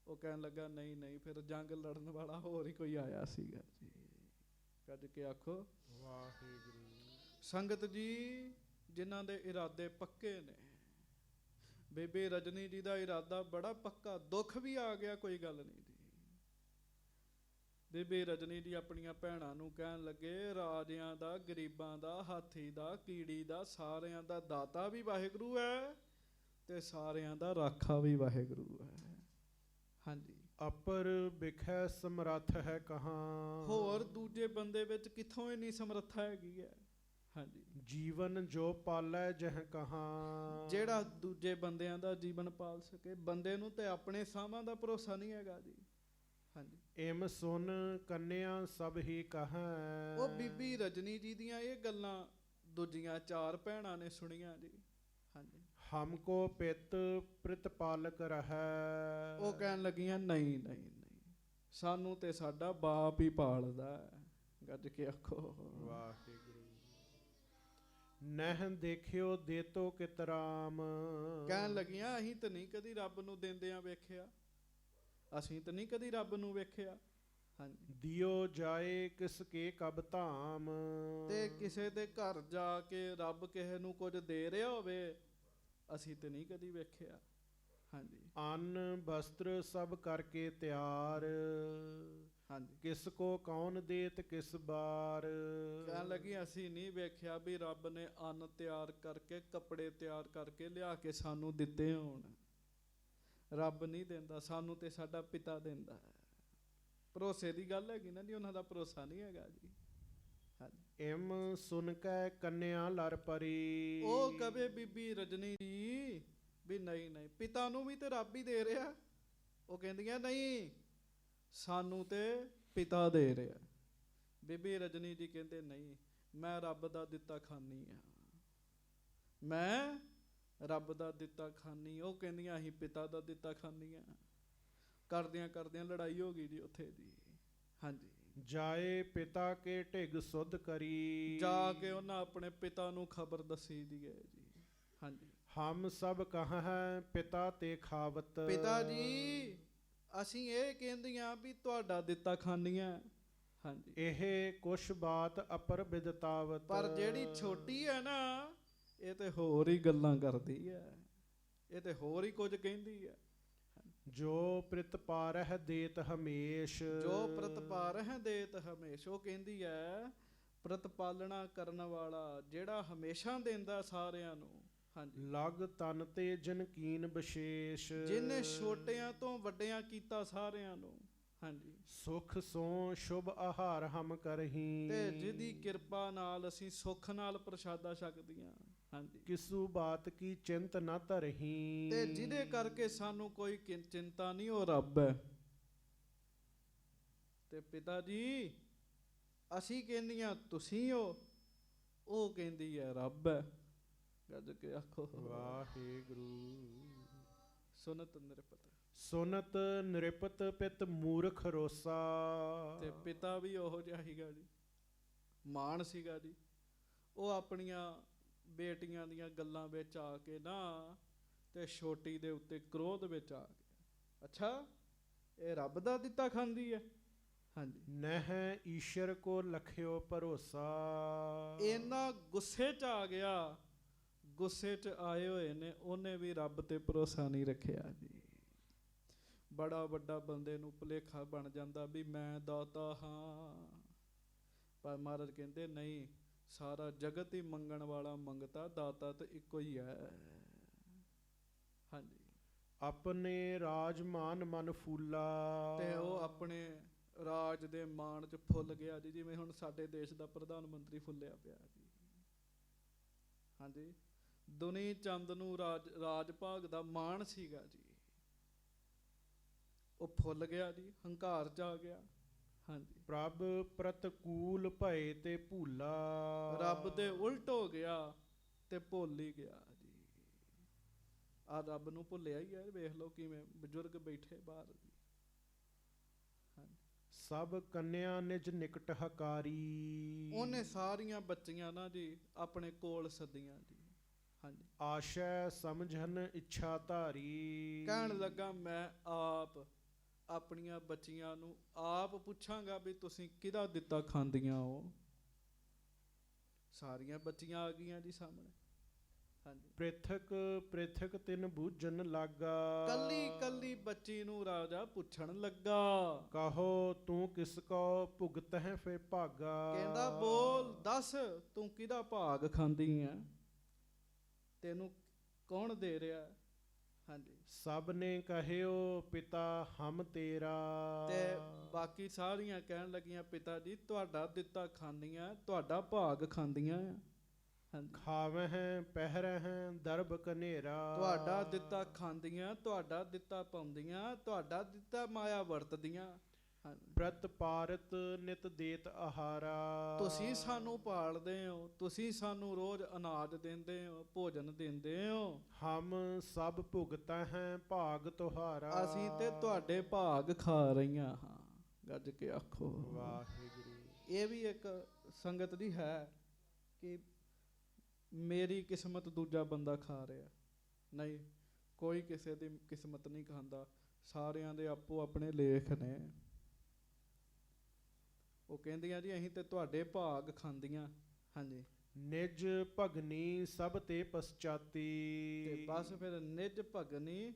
ਉਹ ਕਹਿਣ ਲੱਗਾ ਨਹੀਂ ਨਹੀਂ, ਫਿਰ ਜੰਗ ਲੜਨ ਵਾਲਾ ਹੋਰ ਹੀ ਕੋਈ ਆਇਆ ਸੀਗਾ ਜੀ। ਕੱਢ ਕੇ ਆਖੋ ਵਾਹਿਗੁਰੂ। ਸੰਗਤ ਜੀ, ਜਿਨ੍ਹਾਂ ਦੇ ਇਰਾਦੇ ਪੱਕੇ ਨੇ, ਬੇਬੇ ਰਜਨੀ ਜੀ ਦਾ ਇਰਾਦਾ ਬੜਾ ਪੱਕਾ, ਦੁੱਖ ਵੀ ਆ ਗਿਆ ਕੋਈ ਗੱਲ ਨਹੀਂ ਜੀ। ਬੇਬੇ ਰਜਨੀ ਜੀ ਆਪਣੀਆਂ ਭੈਣਾਂ ਨੂੰ ਕਹਿਣ ਲੱਗੇ, ਰਾਜਿਆਂ ਦਾ, ਗਰੀਬਾਂ ਦਾ, ਹਾਥੀ ਦਾ, ਕੀੜੀ ਦਾ, ਸਾਰਿਆਂ ਦਾ ਦਾਤਾ ਵੀ ਵਾਹਿਗੁਰੂ ਹੈ ਤੇ ਸਾਰਿਆਂ ਦਾ ਰਾਖਾ ਵੀ ਵਾਹਿਗੁਰੂ ਹੈ। ਹਾਂਜੀ, ਅਪਰ ਬਿਖੈ ਸਮਰੱਥ ਹੈ ਕਹਾਂ, ਹੋਰ ਦੂਜੇ ਬੰਦੇ ਵਿੱਚ ਕਿੱਥੋਂ ਇੰਨੀ ਸਮਰੱਥਾ ਹੈਗੀ ਹੈ। ਹਾਂਜੀ, ਜੀਵਨ ਜੋ ਪਾਲੈ ਜਹ ਕਹਾਂ, ਜਿਹੜਾ ਦੂਜੇ ਬੰਦਿਆਂ ਦਾ ਜੀਵਨ ਪਾਲ ਸਕੇ। ਬੰਦੇ ਨੂੰ ਤੇ ਆਪਣੇ ਸਾਹਾਂ ਦਾ ਭਰੋਸਾ ਨਹੀਂ ਹੈਗਾ ਜੀ। ਹਾਂਜੀ, ਇਮ ਸੁਨ ਕੰਨਿਆ ਸਭ ਹੀ ਕਹੈ। ਉਹ ਬੀਬੀ ਰਜਨੀ ਜੀ ਦੀਆਂ ਇਹ ਗੱਲਾਂ ਦੂਜੀਆਂ 4 ਭੈਣਾਂ ਨੇ ਸੁਣੀਆਂ ਜੀ। ਹਾਂਜੀ, ਹਮਕੋ ਪਿਤ ਪ੍ਰਤਪਾਲਕ ਰਹੈ। ਉਹ ਕਹਿਣ ਲੱਗੀਆਂ ਨਹੀਂ ਨਹੀਂ ਨਹੀਂ, ਸਾਨੂੰ ਤੇ ਸਾਡਾ ਬਾਪ ਹੀ ਪਾਲਦਾ। ਗੱਜ ਕੇ ਆਖੋ ਵਾਹਿਗੁਰੂ। ਨਹਿ ਦੇਖਿਓ ਦੇਤੋ ਕਿਤਰਾਮ। ਕਹਿਣ ਲੱਗੀਆਂ ਅਸੀਂ ਤਾਂ ਨਹੀਂ ਕਦੀ ਰੱਬ ਨੂੰ ਦਿੰਦਿਆਂ ਵੇਖਿਆ, ਅਸੀਂ ਤਾਂ ਨਹੀਂ ਕਦੀ ਰੱਬ ਨੂੰ ਵੇਖਿਆ। ਹਾਂਜੀ, ਦਿਓ ਜਾਏ ਕਿਸ ਕੇ ਕਬ ਧਾਮ। ਤੇ ਕਿਸੇ ਦੇ ਘਰ ਜਾ ਕੇ ਰੱਬ ਕਿਸੇ ਨੂੰ ਕੁਝ ਦੇ ਰਿਹਾ ਹੋਵੇ, ਅਸੀਂ ਤੇ ਨਹੀਂ ਕਦੀ ਵੇਖਿਆ। ਹਾਂਜੀ, ਅੰਨ ਬਸਤਰ ਸਭ ਕਰਕੇ ਤਿਆਰ। ਹਾਂਜੀ, ਕਿਸ ਕੋ ਕੌਣ ਦੇਤ ਕਿਸ ਬਾਰ। ਕਹਿਣ ਲੱਗੀ ਅਸੀਂ ਨਹੀਂ ਵੇਖਿਆ ਵੀ ਰੱਬ ਨੇ ਅੰਨ ਤਿਆਰ ਕਰਕੇ, ਕੱਪੜੇ ਤਿਆਰ ਕਰਕੇ ਲਿਆ ਕੇ ਸਾਨੂੰ ਦਿੱਤੇ ਹੋਣ। ਰੱਬ ਨਹੀਂ ਦਿੰਦਾ, ਸਾਨੂੰ ਤੇ ਸਾਡਾ ਪਿਤਾ ਦਿੰਦਾ ਹੈ। ਭਰੋਸੇ ਦੀ ਗੱਲ ਹੈਗੀ ਨਾ ਜੀ, ਉਹਨਾਂ ਦਾ ਭਰੋਸਾ ਨਹੀਂ ਹੈਗਾ ਜੀ। ਹਾਂਜੀ, ਇਮ ਸੁਨ ਕੈ ਕੰਨਿਆ ਲੜ ਪਰੀ। ਉਹ ਕਵੇ ਬੀਬੀ ਰਜਨੀ ਜੀ ਵੀ ਨਹੀਂ ਨਹੀਂ, ਪਿਤਾ ਨੂੰ ਵੀ ਤੇ ਰੱਬ ਹੀ ਦੇ ਰਿਹਾ। ਉਹ ਕਹਿੰਦੀਆਂ ਨਹੀਂ, ਸਾਨੂੰ ਤੇ ਪਿਤਾ ਦੇ ਰਿਹਾ। ਬੀਬੀ ਰਜਨੀ ਜੀ ਕਹਿੰਦੇ ਨਹੀਂ, ਮੈਂ ਰੱਬ ਦਾ ਦਿੱਤਾ ਖਾਨੀ ਆ, ਮੈਂ ਰੱਬ ਦਾ ਦਿੱਤਾ ਖਾਨੀ। ਉਹ ਕਹਿੰਦੀਆਂ ਅਸੀਂ ਪਿਤਾ ਦਾ ਦਿੱਤਾ ਖਾਨੀਆਂ। ਕਰਦਿਆਂ ਕਰਦਿਆਂ ਲੜਾਈ ਹੋ ਗਈ ਜੀ ਉੱਥੇ ਜੀ। ਹਾਂਜੀ, ਜਾਏ ਪਿਤਾ ਕੇ ਢਿਗ ਸੁਧ ਕਰੀ। ਜਾ ਕੇ ਉਹਨਾਂ ਆਪਣੇ ਪਿਤਾ ਨੂੰ ਖਬਰ ਦੱਸੀ ਦੀ ਹੈ ਜੀ। ਹਾਂਜੀ, ਹਮ ਸਭ ਕਹੈ ਪਿਤਾ ਤੇ ਖਾਵਤ। ਪਿਤਾ ਜੀ ਅਸੀਂ ਇਹ ਕਹਿੰਦੀਆਂ ਵੀ ਤੁਹਾਡਾ ਦਿੱਤਾ ਖਾਨੀਆਂ। ਹਾਂਜੀ, ਇਹ ਕੁਛ ਬਾਤ ਅਪਰ ਬਿਦਤਾਵਤ। ਪਰ ਜਿਹੜੀ ਛੋਟੀ ਹੈ ਨਾ, ਇਹ ਤੇ ਹੋਰ ਹੀ ਗੱਲਾਂ ਕਰਦੀ ਹੈ, ਇਹ ਤੇ ਹੋਰ ਹੀ ਕੁਝ ਕਹਿੰਦੀ ਹੈ। ਜੋ ਪ੍ਰਤਪਾਰਹਿ ਦੇਤ ਹਮੇਸ਼। ਜੋ ਪ੍ਰਤਪਾਰਹਿ ਦੇਤ ਹਮੇਸ਼। ਉਹ ਕਹਿੰਦੀ ਹੈ ਪ੍ਰਤਪਾਲਣਾ ਕਰਨ ਵਾਲਾ, ਜਿਹੜਾ ਹਮੇਸ਼ਾ ਦਿੰਦਾ ਸਾਰਿਆਂ ਨੂੰ। ਹਾਂਜੀ, ਲਗ ਤਨ ਤੇ ਜਨਕੀਨ ਵਿਸ਼ੇਸ਼। ਜਿਹਨੇ ਛੋਟਿਆਂ ਤੋਂ ਵੱਡਿਆਂ ਕੀਤਾ ਸਾਰਿਆਂ ਨੂੰ। ਹਾਂਜੀ, ਸੁਖ ਸੋ ਸ਼ੁਭ ਆਹਾਰ ਹਮ ਕਰਹੀ। ਤੇ ਜਿਹਦੀ ਕਿਰਪਾ ਨਾਲ ਅਸੀਂ ਸੁੱਖ ਨਾਲ ਪ੍ਰਸ਼ਾਦਾ ਛਕਦੀਆਂ। ਹਾਂਜੀ। ਕਿਸੂ ਬਾਤ ਕੀ ਚਿੰਤ ਨਾ ਧਰਹੀਂ। ਤੇ ਜਿਹਦੇ ਕਰਕੇ ਸਾਨੂੰ ਕੋਈ ਚਿੰਤਾ ਨਹੀਂ, ਉਹ ਰੱਬ ਹੈ। ਤੇ ਪਿਤਾ ਜੀ ਅਸੀਂ ਕਹਿੰਦੀਆਂ ਤੁਸੀਂ ਹੋ, ਉਹ ਕਹਿੰਦੀ ਹੈ ਰੱਬ ਹੈ। ਗੱਜ ਕੇ ਆਖੋ ਵਾਹਿਗੁਰੂ। ਸੁਨਤ ਨਿਰਪਤ। ਸੁਨਤ ਨਿਰਪਤ ਪਿਤ ਮੂਰਖ ਰੋਸਾ। ਤੇ ਪਿਤਾ ਵੀ ਉਹੋ ਜਿਹਾ ਸੀਗਾ ਜੀ, ਮਾਨ ਸੀਗਾ ਜੀ। ਉਹ ਆਪਣੀਆਂ ਬੇਟੀਆਂ ਦੀਆਂ ਗੱਲਾਂ ਵਿੱਚ ਆ ਕੇ ਨਾ ਤੇ ਛੋਟੀ ਦੇ ਉੱਤੇ ਕ੍ਰੋਧ ਵਿੱਚ ਆ ਗਿਆ। ਅੱਛਾ ਇਹ ਰੱਬ ਦਾ ਦਿੱਤਾ ਖਾਂਦੀ ਹੈ। ਹਾਂਜੀ। ਨਹਿ ਈਸ਼ਰ ਕੋ ਲਖਿਓ ਭਰੋਸਾ। ਇੰਨਾ ਗੁੱਸੇ 'ਚ ਆ ਗਿਆ, ਗੁੱਸੇ 'ਚ ਆਏ ਹੋਏ ਨੇ, ਉਹਨੇ ਵੀ ਰੱਬ ਤੇ ਭਰੋਸਾ ਨਹੀਂ ਰੱਖਿਆ ਜੀ। ਬੜਾ ਵੱਡਾ ਬੰਦੇ ਨੂੰ ਭੁਲੇਖਾ ਬਣ ਜਾਂਦਾ ਵੀ ਮੈਂ ਦਾਤਾ ਹਾਂ, ਪਰ ਮਹਾਰਾਜ ਕਹਿੰਦੇ ਨਹੀਂ, ਸਾਰਾ ਜਗਤ ਹੀ ਮੰਗਣ ਵਾਲਾ ਮੰਗਤਾ, ਦਾਤਾ ਤਾਂ ਇੱਕੋ ਹੀ ਹੈ। ਹਾਂਜੀ। ਆਪਣੇ ਰਾਜ ਮਾਨ ਮਨ ਫੂਲਾ। ਤੇ ਉਹ ਆਪਣੇ ਰਾਜ ਦੇ ਮਾਣ 'ਚ ਫੁੱਲ ਗਿਆ ਜੀ, ਜਿਵੇਂ ਹੁਣ ਸਾਡੇ ਦੇਸ਼ ਦਾ ਪ੍ਰਧਾਨ ਮੰਤਰੀ ਫੁੱਲਿਆ ਪਿਆ ਜੀ। ਹਾਂਜੀ। ਦੁਨੀ ਚੰਦ ਨੂੰ ਰਾਜ ਭਾਗ ਦਾ ਮਾਣ ਸੀਗਾ ਜੀ, ਉਹ ਫੁੱਲ ਗਿਆ ਜੀ, ਹੰਕਾਰ 'ਚ ਆ ਗਿਆ। ਹਾਂਜੀ। ਪ੍ਰਭ ਪ੍ਰਤਕੂਲ ਭਏ ਤੇ ਭੂਲਾ। ਰੱਬ ਦੇ ਉਲਟ ਹੋ ਗਿਆ ਤੇ ਭੁੱਲ ਹੀ ਗਿਆ ਜੀ। ਆ ਰੱਬ ਨੂੰ ਭੁੱਲਿਆ ਹੀ ਹੈ। ਵੇਖ ਲਓ ਕਿਵੇਂ ਬਜ਼ੁਰਗ ਬੈਠੇ ਬਾਹਰ ਜੀ। ਹਾਂਜੀ। ਸਭ ਕੰਨਿਆ ਨਿਜ ਨਿਕਟ ਹਕਾਰੀ। ਉਹਨੇ ਸਾਰੀਆਂ ਬੱਚੀਆਂ ਨਾ ਜੀ ਆਪਣੇ ਕੋਲ ਸੱਦੀਆਂ ਜੀ। ਹਾਂਜੀ। ਆਸ਼ੈ ਸਮਝਨ ਇੱਛਾ ਧਾਰੀ। ਕਹਿਣ ਲੱਗਾ ਮੈਂ ਆਪ ਆਪਣੀਆਂ ਬੱਚੀਆਂ ਨੂੰ ਆਪ ਪੁੱਛਾਂਗਾ ਵੀ ਤੁਸੀਂ ਕਿਹਦਾ ਦਿੱਤਾ ਖਾਂਦੀਆਂ ਹੋ। ਸਾਰੀਆਂ ਬੱਚੀਆਂ ਆ ਗਈਆਂ ਜੀ ਸਾਹਮਣੇ। ਹਾਂਜੀ। ਪ੍ਰਿਥਕ ਪ੍ਰਿਥਕ ਤਿਨ ਬੂਝਣ ਲੱਗਾ। ਕੱਲੀ ਕੱਲੀ ਬੱਚੀ ਨੂੰ ਰਾਜਾ ਪੁੱਛਣ ਲੱਗਾ, ਕਹੋ ਤੂੰ ਕਿਸ ਕੋ ਭੁਗਤ ਹੈ ਫੇ ਭਾਗਾ। ਕਹਿੰਦਾ ਬੋਲ ਦੱਸ ਤੂੰ ਕਿਹਦਾ ਭਾਗ ਖਾਂਦੀ ਆ, ਤੈਨੂੰ ਕੌਣ ਦੇ ਰਿਹਾ। ਹਾਂਜੀ। ਸਭ ਨੇ ਕਹਿਓ ਪਿਤਾ ਹਮ ਤੇਰਾ। ਤੇ ਬਾਕੀ ਸਾਰੀਆਂ ਕਹਿਣ ਲੱਗੀਆਂ ਪਿਤਾ ਜੀ ਤੁਹਾਡਾ ਦਿੱਤਾ ਖਾਂਦੀਆਂ, ਤੁਹਾਡਾ ਭਾਗ ਖਾਂਦੀਆਂ ਆ। ਹਾਂਜੀ। ਖਾਵਹਿ ਹੈ ਪਹਿਰਹਿ ਹੈ ਦਰਬ ਕਨੇਰਾ। ਤੁਹਾਡਾ ਦਿੱਤਾ ਖਾਂਦੀਆਂ, ਤੁਹਾਡਾ ਦਿੱਤਾ ਪਾਉਂਦੀਆਂ, ਤੁਹਾਡਾ ਦਿੱਤਾ ਮਾਇਆ ਵਰਤਦੀਆਂ। ਪ੍ਰਤ ਪਾਰਤ ਨਿਤ ਦੇਤ ਆਹਾਰਾ। ਤੁਸੀਂ ਸਾਨੂੰ ਪਾਲਦੇ ਹੋ, ਤੁਸੀਂ ਸਾਨੂੰ ਰੋਜ਼ ਅਨਾਜ ਦਿੰਦੇ ਹੋ, ਭੋਜਨ ਦਿੰਦੇ ਹੋ। ਹਮ ਸਭ ਭੁਗਤਾ ਹੈ ਭਾਗ ਤੁਹਾਰਾ। ਅਸੀਂ ਤੇ ਤੁਹਾਡੇ ਭਾਗ ਖਾ ਰਹੀਆਂ ਹਾਂ। ਗੱਜ ਕੇ ਆਖੋ ਵਾਹਿਗੁਰੂ। ਇਹ ਵੀ ਇੱਕ ਸੰਗਤ ਦੀ ਹੈ ਕਿ ਮੇਰੀ ਕਿਸਮਤ ਦੂਜਾ ਬੰਦਾ ਖਾ ਰਿਹਾ। ਨਹੀਂ, ਕੋਈ ਕਿਸੇ ਦੀ ਕਿਸਮਤ ਨਹੀਂ ਖਾਂਦਾ, ਸਾਰਿਆਂ ਦੇ ਆਪੋ ਆਪਣੇ ਲੇਖ ਨੇ। ਉਹ ਕਹਿੰਦੀਆਂ ਜੀ ਅਸੀਂ ਤੇ ਤੁਹਾਡੇ ਭਾਗ ਖਾਂਦੀਆਂ। ਹਾਂਜੀ। ਨਿਜ ਭਗਨੀ ਸਭ ਤੇ ਪਛਾਤੀ। ਤੇ ਬਸ ਫਿਰ ਨਿਜ ਭਗਨੀ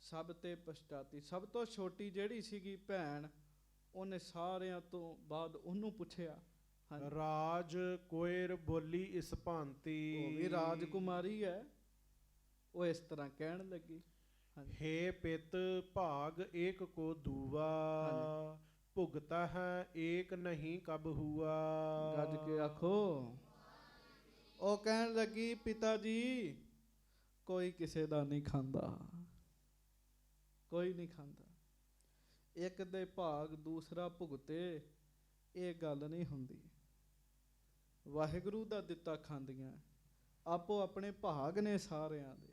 ਸਭ ਤੇ ਪਛਤਾਤੀ। ਸਭ ਤੋਂ ਛੋਟੀ ਜਿਹੜੀ ਸੀਗੀ ਭੈਣ, ਉਹਨੇ ਸਾਰਿਆਂ ਤੋਂ ਬਾਅਦ ਉਹਨੂੰ ਪੁੱਛਿਆ। ਰਾਜ ਕੋਇਰ ਬੋਲੀ ਇਸ ਭਾਂਤੀ। ਉਹ ਵੀ ਰਾਜਕੁਮਾਰੀ ਹੈ, ਉਹ ਇਸ ਤਰ੍ਹਾਂ ਕਹਿਣ ਲੱਗੀ। ਹੇ ਪਿਤ ਭਾਗ ਏਕ ਕੋ ਦੂਆ। ਭੁਗਤਾ ਹੈ ਏਕ ਨਹੀਂ ਕਬ ਹੁਆ। ਗੱਜ ਕੇ ਆਖੋ। ਉਹ ਕਹਿਣ ਲੱਗੀ ਪਿਤਾ ਜੀ ਕੋਈ ਕਿਸੇ ਦਾ ਨਹੀਂ ਖਾਂਦਾ, ਕੋਈ ਨਹੀਂ ਖਾਂਦਾ। ਇੱਕ ਦੇ ਭਾਗ ਦੂਸਰਾ ਭੁਗਤੇ, ਇਹ ਗੱਲ ਨਹੀਂ ਹੁੰਦੀ। ਵਾਹਿਗੁਰੂ ਦਾ ਦਿੱਤਾ ਖਾਂਦੀਆਂ, ਆਪੋ ਆਪਣੇ ਭਾਗ ਨੇ ਸਾਰਿਆਂ ਦੇ।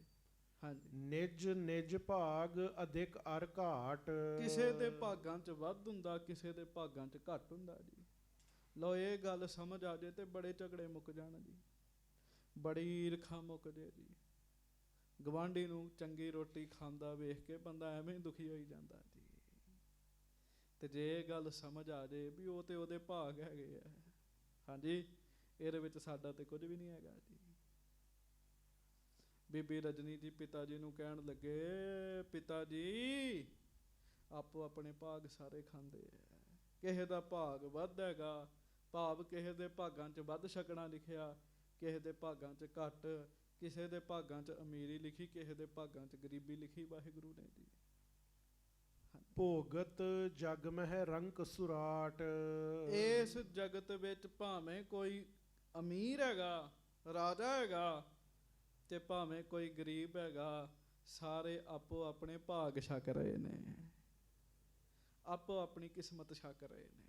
ਹਾਂਜੀ। ਨਿਜ ਨਿਜ ਭਾਗ ਅਧਿਕ ਅਰ ਘਾਟ। ਕਿਸੇ ਦੇ ਭਾਗਾਂ 'ਚ ਵੱਧ ਹੁੰਦਾ, ਕਿਸੇ ਦੇ ਭਾਗਾਂ 'ਚ ਘੱਟ ਹੁੰਦਾ ਜੀ। ਲਓ ਇਹ ਗੱਲ ਸਮਝ ਆ ਜੇ ਤੇ ਬੜੇ ਝਗੜੇ ਮੁੱਕ ਜਾਣ ਜੀ, ਬੜੀ ਈਰਖਾ ਮੁੱਕ ਜੇ ਜੀ। ਗਵਾਂਢੀ ਨੂੰ ਚੰਗੀ ਰੋਟੀ ਖਾਂਦਾ ਵੇਖ ਕੇ ਬੰਦਾ ਐਵੇਂ ਦੁਖੀ ਹੋਈ ਜਾਂਦਾ ਜੀ। ਤੇ ਜੇ ਇਹ ਗੱਲ ਸਮਝ ਆ ਜੇ ਵੀ ਉਹ ਤੇ ਉਹਦੇ ਭਾਗ ਹੈਗੇ ਆ, ਹਾਂਜੀ, ਇਹਦੇ ਵਿੱਚ ਸਾਡਾ ਤੇ ਕੁਝ ਵੀ ਨਹੀਂ ਹੈਗਾ ਜੀ। ਬੀਬੀ ਰਜਨੀ ਜੀ ਪਿਤਾ ਜੀ ਨੂੰ ਕਹਿਣ ਲੱਗੇ ਪਿਤਾ ਜੀ ਆਪੋ ਆਪਣੇ ਭਾਗ ਸਾਰੇ ਖਾਂਦੇ ਆ, ਕਿਸੇ ਦਾ ਭਾਗ ਵੱਧ ਹੈਗਾ, ਭਾਵ ਕਿਸੇ ਦੇ ਭਾਗਾਂ 'ਚ ਵੱਧ ਛਕਣਾ ਲਿਖਿਆ, ਕਿਸੇ ਦੇ ਭਾਗਾਂ 'ਚ ਘੱਟ, ਕਿਸੇ ਦੇ ਭਾਗਾਂ 'ਚ ਅਮੀਰੀ ਲਿਖੀ, ਕਿਸੇ ਦੇ ਭਾਗਾਂ 'ਚ ਗਰੀਬੀ ਲਿਖੀ ਵਾਹਿਗੁਰੂ ਨੇ ਜੀ। ਭੋਗਤ ਜਗ ਮਹਿ ਰੰਕ ਸੁਰਾਟ। ਇਸ ਜਗਤ ਵਿੱਚ ਭਾਵੇਂ ਕੋਈ ਅਮੀਰ ਹੈਗਾ, ਰਾਜਾ ਹੈਗਾ, ਤੇ ਭਾਵੇਂ ਕੋਈ ਗਰੀਬ ਹੈਗਾ, ਸਾਰੇ ਆਪੋ ਆਪਣੇ ਭਾਗ ਛਕ ਰਹੇ ਨੇ, ਆਪੋ ਆਪਣੀ ਕਿਸਮਤ ਛਕ ਰਹੇ ਨੇ,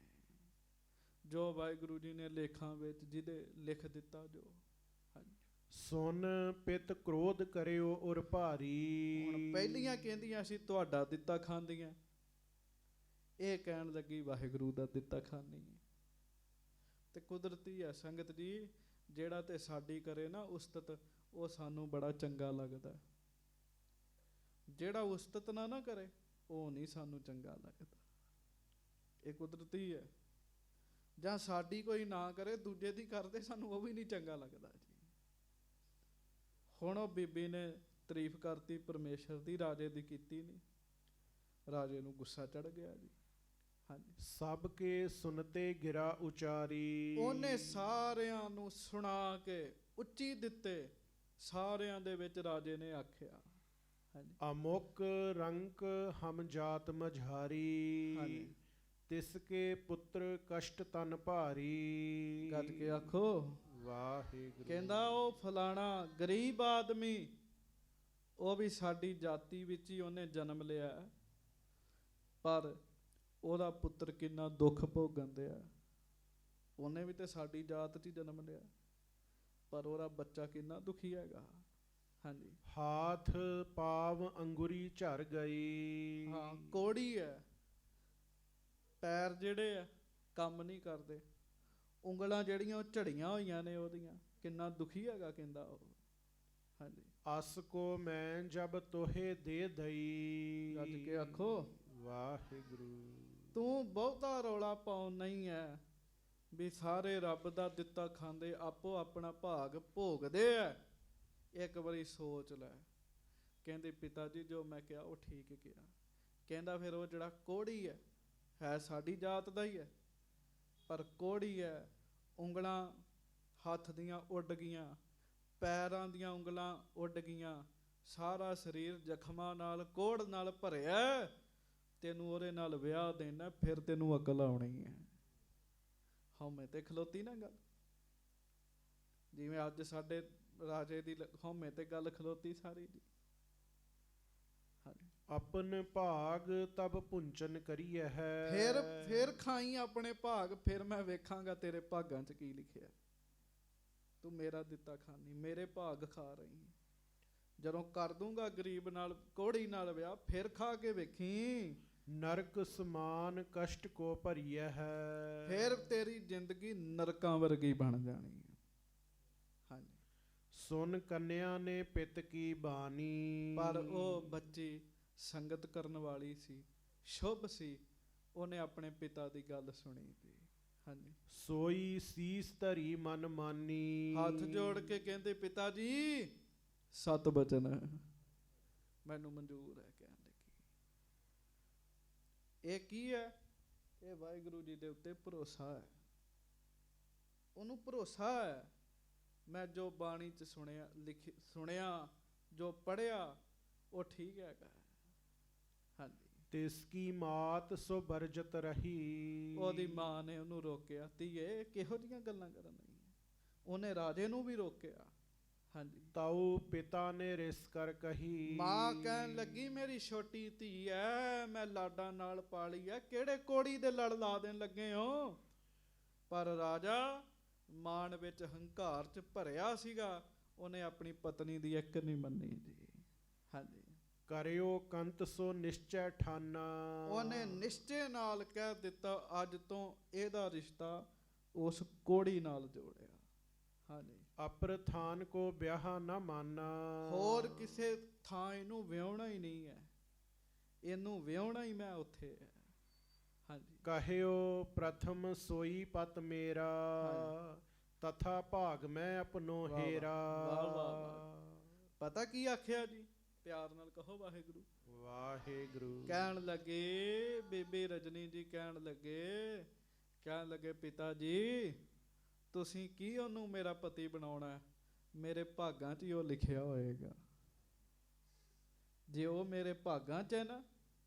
ਜੋ ਵਾਹਿਗੁਰੂ ਜੀ ਨੇ ਲੇਖਾਂ ਵਿੱਚ ਜਿਹਦੇ ਲਿਖ ਦਿੱਤਾ ਜੋ। ਹਾਂਜੀ, ਸੁਨ ਪਿਤ ਕ੍ਰੋਧ ਕਰਿਓ ਉਰ ਭਾਰੀ। ਹੁਣ ਪਹਿਲੀਆਂ ਕਹਿੰਦੀਆਂ ਸੀ ਤੁਹਾਡਾ ਦਿੱਤਾ ਖਾਂਦੀਆਂ, ਇਹ ਕਹਿਣ ਲੱਗੀ ਵਾਹਿਗੁਰੂ ਦਾ ਦਿੱਤਾ ਖਾਂਦੀ ਹੈ। ਤੇ ਕੁਦਰਤੀ ਹੈ ਸੰਗਤ ਜੀ, ਜਿਹੜਾ ਤੇ ਸਾਡੀ ਕਰੇ ਨਾ ਉਸਤਤ, ਉਹ ਸਾਨੂੰ ਬੜਾ ਚੰਗਾ ਲੱਗਦਾ। ਜਿਹੜਾ ਉਸਤਤ ਨਾ ਕਰੇ ਉਹ ਨਹੀਂ ਸਾਨੂੰ ਚੰਗਾ ਲੱਗਦਾ। ਇਹ ਕੁਦਰਤੀ ਹੈ। ਜਾਂ ਸਾਡੀ ਕੋਈ ਨਾ ਕਰੇ, ਦੂਜੇ ਦੀ ਕਰਦੇ, ਸਾਨੂੰ ਉਹ ਵੀ ਨਹੀਂ ਚੰਗਾ ਲੱਗਦਾ ਜੀ। ਹੁਣ ਉਹ ਬੀਬੀ ਨੇ ਤਾਰੀਫ ਕਰਤੀ ਪਰਮੇਸ਼ਰ ਦੀ, ਰਾਜੇ ਦੀ ਕੀਤੀ ਨਹੀਂ। ਰਾਜੇ ਨੂੰ ਗੁੱਸਾ ਚੜ ਗਿਆ ਜੀ। ਹਾਂਜੀ, ਸਭ ਕੇ ਸੁਨਤੇ ਗਿਰਾ ਉਚਾਰੀ। ਉਹਨੇ ਸਾਰਿਆਂ ਨੂੰ ਸੁਣਾ ਕੇ ਉੱਚੀ ਦਿੱਤੇ। ਸਾਰਿਆਂ ਦੇ ਵਿੱਚ ਰਾਜੇ ਨੇ ਆਖਿਆ, ਹਾਂਜੀ, ਅਮੁਕ ਰੰਕ ਹਮ ਜਾਤ ਮਝਾਰੀ। ਹਾਂਜੀ, ਤਿਸ ਕੇ ਪੁੱਤਰ ਕਸ਼ਟ ਤਨ ਭਾਰੀ। ਗੱਜ ਕੇ ਆਖੋ ਵਾਹਿਗੁਰੂ। ਕਹਿੰਦਾ ਉਹ ਫਲਾਣਾ ਗਰੀਬ ਆਦਮੀ, ਉਹ ਵੀ ਸਾਡੀ ਜਾਤੀ ਵਿੱਚ ਹੀ ਉਹਨੇ ਜਨਮ ਲਿਆ, ਪਰ ਉਹਦਾ ਪੁੱਤਰ ਕਿੰਨਾ ਦੁੱਖ ਭੋਗਣ ਦਿਆ। ਉਹਨੇ ਵੀ ਤੇ ਸਾਡੀ ਜਾਤ 'ਚ ਹੀ ਜਨਮ ਲਿਆ, ਪਰ ਉਹਦਾ ਬੱਚਾ ਕਿੰਨਾ ਦੁਖੀ ਹੈਗਾ। ਹਾਂਜੀ, ਹਾਥ ਪਾਵ ਅੰਗੁਰੀ ਝਰ ਗਈ। ਹਾਂ, ਕੋੜੀ ਹੈ, ਪੈਰ ਜਿਹੜੇ ਆ ਕੰਮ ਨਹੀਂ ਕਰਦੇ, ਉਂਗਲਾਂ ਜਿਹੜੀਆਂ ਉਹ ਝੜੀਆਂ ਹੋਈਆਂ ਨੇ ਉਹਦੀਆਂ, ਕਿੰਨਾ ਦੁਖੀ ਹੈਗਾ ਕਹਿੰਦਾ ਉਹ। ਹਾਂਜੀ, ਅਸ ਕੋ ਮੈਂ ਜਬ ਤੋਹੇ ਦੇ ਦਈ। ਗੱਜ ਕੇ ਆਖੋ ਵਾਹਿਗੁਰੂ। ਤੂੰ ਬਹੁਤਾ ਰੌਲਾ ਪਾਉ ਨਹੀਂ ਹੈ ਵੀ ਸਾਰੇ ਰੱਬ ਦਾ ਦਿੱਤਾ ਖਾਂਦੇ, ਆਪੋ ਆਪਣਾ ਭਾਗ ਭੋਗਦੇ ਐ। ਇੱਕ ਵਾਰੀ ਸੋਚ ਲੈ। ਕਹਿੰਦੇ ਪਿਤਾ ਜੀ ਜੋ ਮੈਂ ਕਿਹਾ ਉਹ ਠੀਕ ਕਿਹਾ। ਕਹਿੰਦਾ ਫਿਰ ਉਹ ਜਿਹੜਾ ਕੋਹੜੀ ਹੈ ਸਾਡੀ ਜਾਤ ਦਾ ਹੀ ਹੈ, ਪਰ ਕੋਹੜੀ ਹੈ, ਉਂਗਲਾਂ ਹੱਥ ਦੀਆਂ ਉੱਡ ਗਈਆਂ, ਪੈਰਾਂ ਦੀਆਂ ਉਂਗਲਾਂ ਉੱਡ ਗਈਆਂ, ਸਾਰਾ ਸਰੀਰ ਜ਼ਖਮਾਂ ਨਾਲ ਕੋਹੜ ਨਾਲ ਭਰਿਆ। ਤੈਨੂੰ ਉਹਦੇ ਨਾਲ ਵਿਆਹ ਦੇਣਾ, ਫਿਰ ਤੈਨੂੰ ਅਕਲ ਆਉਣੀ ਹੈ। ਹਉਮੈ ਤੇ ਖਲੋਤੀ ਨਾ ਗੱਲ, ਜਿਵੇਂ ਅੱਜ ਸਾਡੇ ਰਾਜੇ ਦੀ ਹਉਮੈ ਤੇ ਗੱਲ ਖਲੋਤੀ ਸਾਰੀ ਜੀ। ਹਾਂਜੀ, ਆਪਨ ਭਾਗ ਤਬ ਪੁੰਚਨ ਕਰੀਐ ਹੈ। ਫਿਰ ਖਾਈ ਆਪਣੇ ਭਾਗ, ਫਿਰ ਮੈਂ ਵੇਖਾਂਗਾ ਤੇਰੇ ਭਾਗਾਂ 'ਚ ਕੀ ਲਿਖਿਆ। ਤੂੰ ਮੇਰਾ ਦਿੱਤਾ ਖਾਨੀ, ਮੇਰੇ ਭਾਗ ਖਾ ਰਹੀ। ਜਦੋਂ ਕਰ ਦੂੰਗਾ ਗਰੀਬ ਨਾਲ, ਕੋਹੜੀ ਨਾਲ ਵਿਆਹ, ਫਿਰ ਖਾ ਕੇ ਵੇਖੀ। ਨਰਕ ਸਮਾਨ ਕਸ਼ਟ ਕੋ ਭਰੀਐ ਹੈ। ਫਿਰ ਤੇਰੀ ਜ਼ਿੰਦਗੀ ਨਰਕਾਂ ਵਰਗੀ ਬਣ ਜਾਣੀ ਹੈ। ਹਾਂਜੀ, ਸੁਨ ਕੰਨਿਆ ਨੇ ਪਿਤ ਕੀ ਬਾਣੀ। ਪਰ ਉਹ ਬੱਚੀ ਸੰਗਤ ਕਰਨ ਵਾਲੀ ਸੀ, ਸ਼ੁਭ ਸੀ, ਉਹਨੇ ਆਪਣੇ ਪਿਤਾ ਦੀ ਗੱਲ ਸੁਣੀ ਸੀ। ਹਾਂਜੀ, ਸੋਈ ਸੀਸ ਧਰੀ ਮਨ ਮਾਨੀ। ਹੱਥ ਜੋੜ ਕੇ ਕਹਿੰਦੇ ਪਿਤਾ ਜੀ ਸਤ ਬਚਨ ਮੈਨੂੰ ਮਨਜ਼ੂਰ ਹੈ। ਕਹਿਣ ਲੱਗੀ ਇਹ ਕੀ ਹੈ? ਇਹ ਵਾਹਿਗੁਰੂ ਜੀ ਦੇ ਉੱਤੇ ਭਰੋਸਾ ਹੈ, ਉਹਨੂੰ ਭਰੋਸਾ ਹੈ। ਮੈਂ ਜੋ ਬਾਣੀ 'ਚ ਸੁਣਿਆ, ਜੋ ਪੜ੍ਹਿਆ, ਉਹ ਠੀਕ ਹੈਗਾ। ਹਾਂਜੀ, ਤਿਸ ਕੀ ਮਾਤ ਸੋ ਬਰਜਤ ਰਹੀ। ਉਹਦੀ ਮਾਂ ਨੇ ਉਹਨੂੰ ਰੋਕਿਆ, ਧੀਏ ਕਿਹੋ ਜਿਹੀਆਂ ਗੱਲਾਂ ਕਰਨ ਲਈ। ਉਹਨੇ ਰਾਜੇ ਨੂੰ ਵੀ ਰੋਕਿਆ। ਹਾਂਜੀ, ਤਾਊ ਪਿਤਾ ਨੇ ਰਿਸ ਕਰ ਕਹੀ। ਮਾਂ ਕਹਿਣ ਲੱਗੀ ਮੇਰੀ ਛੋਟੀ ਧੀ ਐ, ਮੈਂ ਲਾਡਾਂ ਨਾਲ ਪਾਲੀ ਐ, ਕਿਹੜੇ ਕੋੜੀ ਦੇ ਲੜ ਲਾ ਦੇਣ ਲੱਗੇ ਹੋ? ਪਰ ਰਾਜਾ ਮਾਣ ਵਿੱਚ ਹੰਕਾਰ 'ਚ ਭਰਿਆ ਸੀਗਾ, ਉਹਨੇ ਆਪਣੀ ਪਤਨੀ ਦੀ ਇੱਕ ਨਹੀਂ ਮੰਨੀ ਜੀ। ਹਾਂਜੀ, ਕਰਿਓ ਕੰਤ ਸੋ ਨਿਸ਼ਚੈ ਠਾਨਾ। ਉਹਨੇ ਨਿਸ਼ਚੇ ਨਾਲ ਕਹਿ ਦਿੱਤਾ ਅੱਜ ਤੋਂ ਇਹਦਾ ਰਿਸ਼ਤਾ ਉਸ ਕੋੜੀ ਨਾਲ ਜੋੜਿਆ। ਹਾਂਜੀ, ਅਪਰ ਥਾਨ ਕੋ ਵਿਆਹ ਨਾ ਮਾਨਾ। ਹੋਰ ਕਿਸੇ ਥਾਂ ਇਹਨੂੰ ਵਿਆਹੁਣਾ ਹੀ ਨਹੀਂ ਹੈ, ਇਹਨੂੰ ਵਿਆਹੁਣਾ ਹੀ ਮੈਂ ਉੱਥੇ ਹੈ। ਹਾਂਜੀ, ਕਹਿਓ ਪ੍ਰਥਮ ਸੋਈ ਪਤ ਮੇਰਾ। ਹਾਂਜੀ, ਤਥਾ ਭਾਗ ਮੈਂ ਆਪਣੋ ਹੇਰਾ। ਵਾਹ ਵਾਹ ਵਾਹ। ਪਤਾ ਕੀ ਆਖਿਆ ਜੀ? ਪਿਆਰ ਨਾਲ ਕਹੋ ਵਾਹਿਗੁਰੂ। ਵਾਹਿਗੁਰੂ। ਕਹਿਣ ਲੱਗੇ ਬੀਬੀ ਰਜਨੀ ਜੀ, ਕਹਿਣ ਲੱਗੇ ਪਿਤਾ ਜੀ ਤੁਸੀਂ ਕੀ ਉਹਨੂੰ ਮੇਰਾ ਪਤੀ ਬਣਾਉਣਾ? ਮੇਰੇ ਭਾਗਾਂ 'ਚ ਹੀ ਉਹ ਲਿਖਿਆ ਹੋਏਗਾ। ਜੇ ਉਹ ਮੇਰੇ ਭਾਗਾਂ 'ਚ ਹੈ ਨਾ,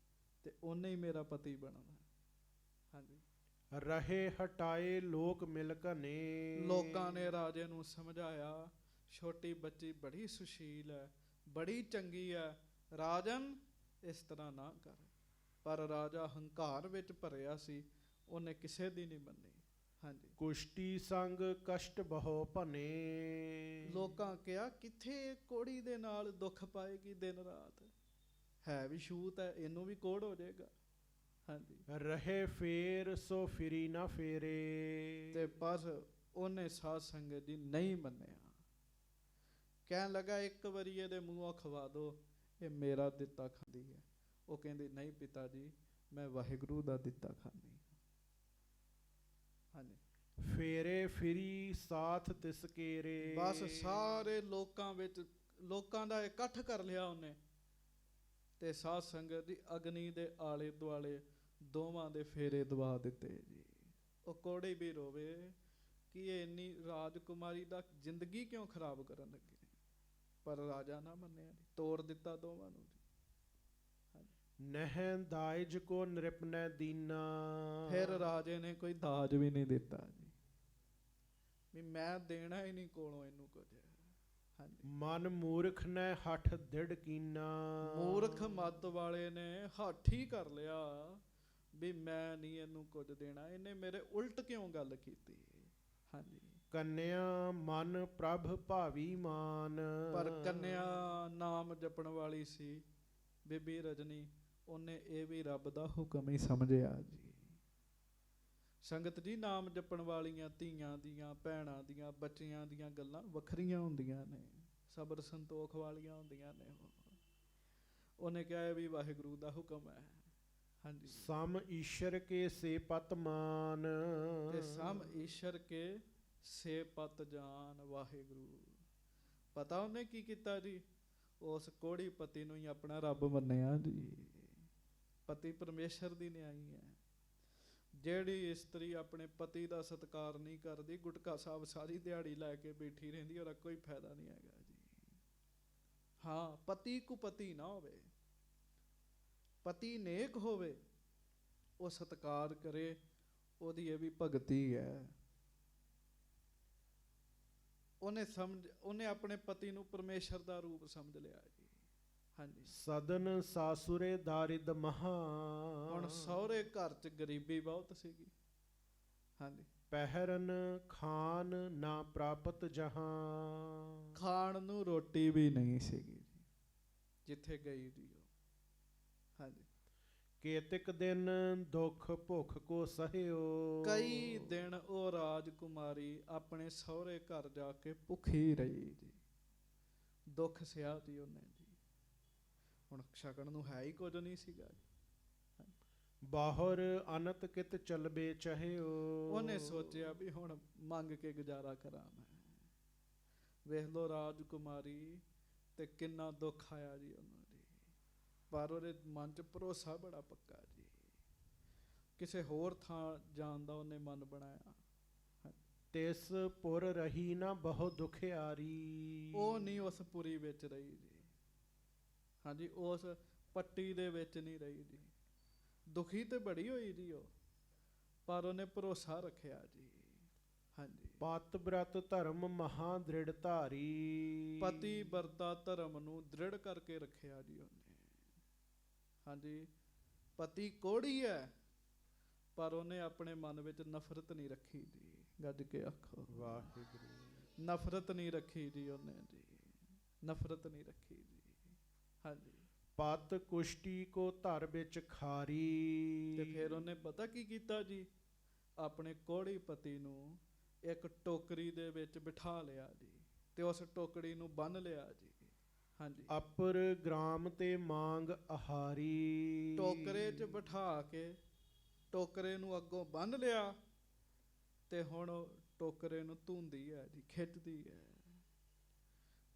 ਤੇ ਉਹਨੇ ਹੀ ਮੇਰਾ ਪਤੀ ਬਣਨਾ। ਹਾਂਜੀ, ਰਹੇ ਹਟਾਏ ਲੋਕ ਮਿਲ ਘਨੇ। ਲੋਕਾਂ ਨੇ ਰਾਜੇ ਨੂੰ ਸਮਝਾਇਆ, ਛੋਟੀ ਬੱਚੀ ਬੜੀ ਸੁਸ਼ੀਲ ਹੈ, ਬੜੀ ਚੰਗੀ ਹੈ, ਰਾਜਨ ਇਸ ਤਰ੍ਹਾਂ ਨਾ ਕਰ। ਪਰ ਰਾਜਾ ਹੰਕਾਰ ਵਿੱਚ ਭਰਿਆ ਸੀ, ਉਹਨੇ ਕਿਸੇ ਦੀ ਨਹੀਂ ਮੰਨੀ। ਹਾਂਜੀ, ਕੁਸ਼ਤੀ ਸੰਗ ਕਸ਼ਟ ਬਹੁ ਭਨੇ। ਲੋਕਾਂ ਕਿਹਾ ਕਿੱਥੇ ਕੋੜੀ ਦੇ ਨਾਲ ਦੁੱਖ ਪਾਏਗੀ ਦਿਨ ਰਾਤ, ਹੈ ਵੀ ਛੂਤ ਹੈ, ਇਹਨੂੰ ਵੀ ਕੋੜ ਹੋ ਜਾਏਗਾ। ਹਾਂਜੀ, ਰਹੇ ਫੇਰ ਸੋ ਫਿਰੀ ਨਾ ਫੇਰੇ। ਤੇ ਬਸ ਉਹਨੇ ਸਾਧ ਸੰਗਤ ਜੀ ਨਹੀਂ ਮੰਨਿਆ। ਕਹਿਣ ਲੱਗਾ ਇੱਕ ਵਾਰੀ ਇਹਦੇ ਮੂੰਹੋਂ ਖਵਾ ਦੋ, ਇਹ ਮੇਰਾ ਦਿੱਤਾ ਖਾਂਦੀ ਹੈ। ਉਹ ਕਹਿੰਦੀ ਨਹੀਂ ਪਿਤਾ ਜੀ, ਮੈਂ ਵਾਹਿਗੁਰੂ ਦਾ ਦਿੱਤਾ ਖਾਂਦੀ। ਹਾਂਜੀ, ਫੇਰੇ ਫਿਰੀ ਸਾਥ ਤਿਸ ਕੇਰੇ। ਬਸ ਸਾਰੇ ਲੋਕਾਂ ਵਿੱਚ ਲੋਕਾਂ ਦਾ ਇਕੱਠ ਕਰ ਲਿਆ ਉਹਨੇ, ਤੇ ਸਾਧ ਸੰਗਤ ਦੀ ਅਗਨੀ ਦੇ ਆਲੇ ਦੁਆਲੇ ਦੋਵਾਂ ਦੇ ਫੇਰੇ ਦਵਾ ਦਿੱਤੇ ਜੀ। ਉਹ ਕੋੜੀ ਵੀ ਰੋਵੇ ਕਿ ਇਹ ਇੰਨੀ ਰਾਜਕੁਮਾਰੀ ਦਾ ਜ਼ਿੰਦਗੀ ਕਿਉਂ ਖਰਾਬ ਕਰਨ ਲੱਗੇ, ਪਰ ਰਾਜਾ ਨਾ ਮੰਨਿਆ ਜੀ, ਤੋੜ ਦਿੱਤਾ ਦੋਵਾਂ ਨੂੰ ਜੀ। ਨਹਿ ਦਾਇਜ ਕੋ ਨਿਰਪਨੈ ਦੀਨਾ। ਫਿਰ ਰਾਜੇ ਨੇ ਕੋਈ ਦਾਜ ਵੀ ਨਹੀਂ ਦਿੱਤਾ ਜੀ, ਵੀ ਮੈਂ ਦੇਣਾ ਹੀ ਨਹੀਂ ਕੋਲੋਂ ਇਹਨੂੰ ਕੁਝ। ਹਾਂਜੀ, ਮਨ ਮੂਰਖ ਨੇ ਹੱਠ ਦ੍ਰਿੜ ਕੀਨਾ। ਮੂਰਖ ਮੱਤ ਵਾਲੇ ਨੇ ਹੱਠ ਹੀ ਕਰ ਲਿਆ ਵੀ ਮੈਂ ਨਹੀਂ ਇਹਨੂੰ ਕੁਝ ਦੇਣਾ, ਇਹਨੇ ਮੇਰੇ ਉਲਟ ਕਿਉਂ ਗੱਲ ਕੀਤੀ। ਹਾਂਜੀ, ਕੰਨਿਆ ਮਨ ਪ੍ਰਭ ਭਾਵੀ ਮਾਨ। ਪਰ ਕੰਨਿਆ ਨਾਮ ਜਪਣ ਵਾਲੀ ਸੀ ਬੀਬੀ ਰਜਨੀ, ਉਹਨੇ ਇਹ ਵੀ ਰੱਬ ਦਾ ਹੁਕਮ ਹੀ ਸਮਝਿਆ ਜੀ। ਸੰਗਤ ਜੀ, ਨਾਮ ਜਪਣ ਵਾਲੀਆਂ ਧੀਆਂ ਦੀਆਂ, ਭੈਣਾਂ ਦੀਆਂ, ਬੱਚਿਆਂ ਦੀਆਂ ਗੱਲਾਂ ਵੱਖਰੀਆਂ ਹੁੰਦੀਆਂ ਨੇ, ਸਬਰ ਸੰਤੋਖ ਵਾਲੀਆਂ ਹੁੰਦੀਆਂ ਨੇ। ਉਹਨੇ ਕਿਹਾ ਇਹ ਵੀ ਵਾਹਿਗੁਰੂ ਦਾ ਹੁਕਮ ਹੈ। ਹਾਂਜੀ, ਸਮ ਈਸ਼ਰ ਕੇ ਸੇ ਪਤ ਮਾਨ। ਤੇ ਸਮ ਈਸ਼ਰ ਕੇ ਸੇ ਪਤ ਜਾਨ। ਵਾਹਿਗੁਰੂ ਪਤਾ ਉਹਨੇ ਕੀ ਕੀਤਾ ਜੀ, ਉਸ ਕੋੜੀ ਪਤੀ ਨੂੰ ਹੀ ਆਪਣਾ ਰੱਬ ਮੰਨਿਆ ਜੀ। ਪਤੀ ਪਰਮੇਸ਼ਰ ਦੀ ਨਿਆਈ ਹੈ। ਜਿਹੜੀ ਇਸਤਰੀ ਆਪਣੇ ਪਤੀ ਦਾ ਸਤਿਕਾਰ ਨਹੀਂ ਕਰਦੀ, ਗੁਟਕਾ ਸਾਹਿਬ ਸਾਰੀ ਦਿਹਾੜੀ ਲੈ ਕੇ ਬੈਠੀ ਰਹਿੰਦੀ, ਉਹਦਾ ਕੋਈ ਫਾਇਦਾ ਨਹੀਂ ਹੈਗਾ ਜੀ। ਹਾਂ, ਪਤੀ ਕੁਪਤੀ ਨਾ ਹੋਵੇ, ਪਤੀ ਨੇਕ ਹੋਵੇ, ਉਹ ਸਤਿਕਾਰ ਕਰੇ, ਉਹਦੀ ਇਹ ਵੀ ਭਗਤੀ ਹੈ। ਉਹਨੇ ਆਪਣੇ ਪਤੀ ਨੂੰ ਪਰਮੇਸ਼ਰ ਦਾ ਰੂਪ ਸਮਝ ਲਿਆ ਜੀ। ਹਾਂਜੀ, ਸਦਨ ਸਾਸੁਰੇ ਦਾਰਿਦ ਮਹਾ। ਹੁਣ ਸਹੁਰੇ ਘਰ 'ਚ ਗਰੀਬੀ ਬਹੁਤ ਸੀਗੀ। ਹਾਂਜੀ, ਪਹਿਰਨ ਖਾਨ ਨਾ ਪ੍ਰਾਪਤ ਜਹਾਂ। ਖਾਣ ਨੂੰ ਰੋਟੀ ਵੀ ਨਹੀਂ ਸੀਗੀ ਜੀ ਜਿੱਥੇ ਗਈ ਜੀ ਉਹ। ਹਾਂਜੀ, ਕੇਤਿਕ ਦਿਨ ਦੁੱਖ ਭੁੱਖ ਕੋ ਸਹਿਓ। ਕਈ ਦਿਨ ਉਹ ਰਾਜਕੁਮਾਰੀ ਆਪਣੇ ਸਹੁਰੇ ਘਰ ਜਾ ਕੇ ਭੁੱਖੀ ਰਹੀ ਜੀ, ਦੁੱਖ ਸਿਆ ਜੀ ਉਹਨੇ ਜੀ। ਹੁਣ ਛਕਣ ਨੂੰ ਹੈ ਹੀ ਕੁਝ ਨਹੀਂ ਸੀਗਾ ਜੀ। ਬਾਹਰ ਅਨਤ ਕਿਤ ਚਲਬੇ ਚਹਿਓ। ਉਹਨੇ ਸੋਚਿਆ ਵੀ ਹੁਣ ਮੰਗ ਕੇ ਗੁਜ਼ਾਰਾ ਕਰਾਂ ਮੈਂ। ਵੇਖ ਲੋ ਰਾਜਕੁਮਾਰੀ ਤੇ ਕਿੰਨਾ ਦੁੱਖ ਆਇਆ ਜੀ ਉਹਨੂੰ ਜੀ, ਪਰ ਉਹਦੇ ਮਨ 'ਚ ਭਰੋਸਾ ਬੜਾ ਪੱਕਾ ਜੀ। ਕਿਸੇ ਹੋਰ ਥਾਂ ਜਾਣ ਦਾ ਉਹਨੇ ਮਨ ਬਣਾਇਆ। ਤਿਸ ਪੁਰ ਰਹੀ ਨਾ ਬਹੁ ਦੁਖਿਆਰੀ। ਉਹ ਨਹੀਂ ਉਸ ਪੁਰੀ ਵਿੱਚ ਰਹੀ ਜੀ। ਹਾਂਜੀ, ਉਸ ਪੱਟੀ ਦੇ ਵਿੱਚ ਨਹੀਂ ਰਹੀ ਜੀ। ਦੁਖੀ ਤੇ ਬੜੀ ਹੋਈ ਜੀ ਉਹ, ਪਰ ਉਹਨੇ ਭਰੋਸਾ ਰੱਖਿਆ ਜੀ। ਹਾਂਜੀ, ਪਤ ਬ੍ਰਤ ਧਰਮ ਮਹਾ ਦ੍ਰਿੜ ਧਾਰੀ। ਪਤੀ ਵਰਤਾ ਧਰਮ ਨੂੰ ਦ੍ਰਿੜ ਕਰਕੇ ਰੱਖਿਆ ਜੀ ਉਹਨੇ। ਹਾਂਜੀ, ਪਤੀ ਕੋੜੀ ਹੈ, ਪਰ ਉਹਨੇ ਆਪਣੇ ਮਨ ਵਿੱਚ ਨਫ਼ਰਤ ਨਹੀਂ ਰੱਖੀ ਜੀ। ਗੱਜ ਕੇ ਆਖੋ ਵਾਹਿਗੁਰੂ। ਨਫ਼ਰਤ ਨਹੀਂ ਰੱਖੀ ਜੀ ਉਹਨੇ ਜੀ, ਨਫ਼ਰਤ ਨਹੀਂ ਰੱਖੀ ਜੀ। ਹਾਂਜੀ, ਪਤ ਕੁਸ਼ਟੀ ਕੋ ਧਰ ਵਿੱਚ ਖਾਰੀ। ਤੇ ਫਿਰ ਉਹਨੇ ਪਤਾ ਕੀ ਕੀਤਾ ਜੀ, ਆਪਣੇ ਕੋੜੀ ਪਤੀ ਨੂੰ ਇੱਕ ਟੋਕਰੀ ਦੇ ਵਿੱਚ ਬਿਠਾ ਲਿਆ ਜੀ, ਤੇ ਉਸ ਟੋਕਰੀ ਨੂੰ ਬੰਨ੍ਹ ਲਿਆ ਜੀ। ਹਾਂਜੀ, ਅਪਰ ਗ੍ਰਾਮ ਤੇ ਮਾਂਗ ਆਹਾਰੀ। ਟੋਕਰੇ 'ਚ ਬਿਠਾ ਕੇ ਟੋਕਰੇ ਨੂੰ ਅੱਗੋਂ ਬੰਨ੍ਹ ਲਿਆ, ਤੇ ਹੁਣ ਟੋਕਰੇ ਨੂੰ ਧੂੰਦੀ ਹੈ ਜੀ, ਖਿੱਚਦੀ ਹੈ,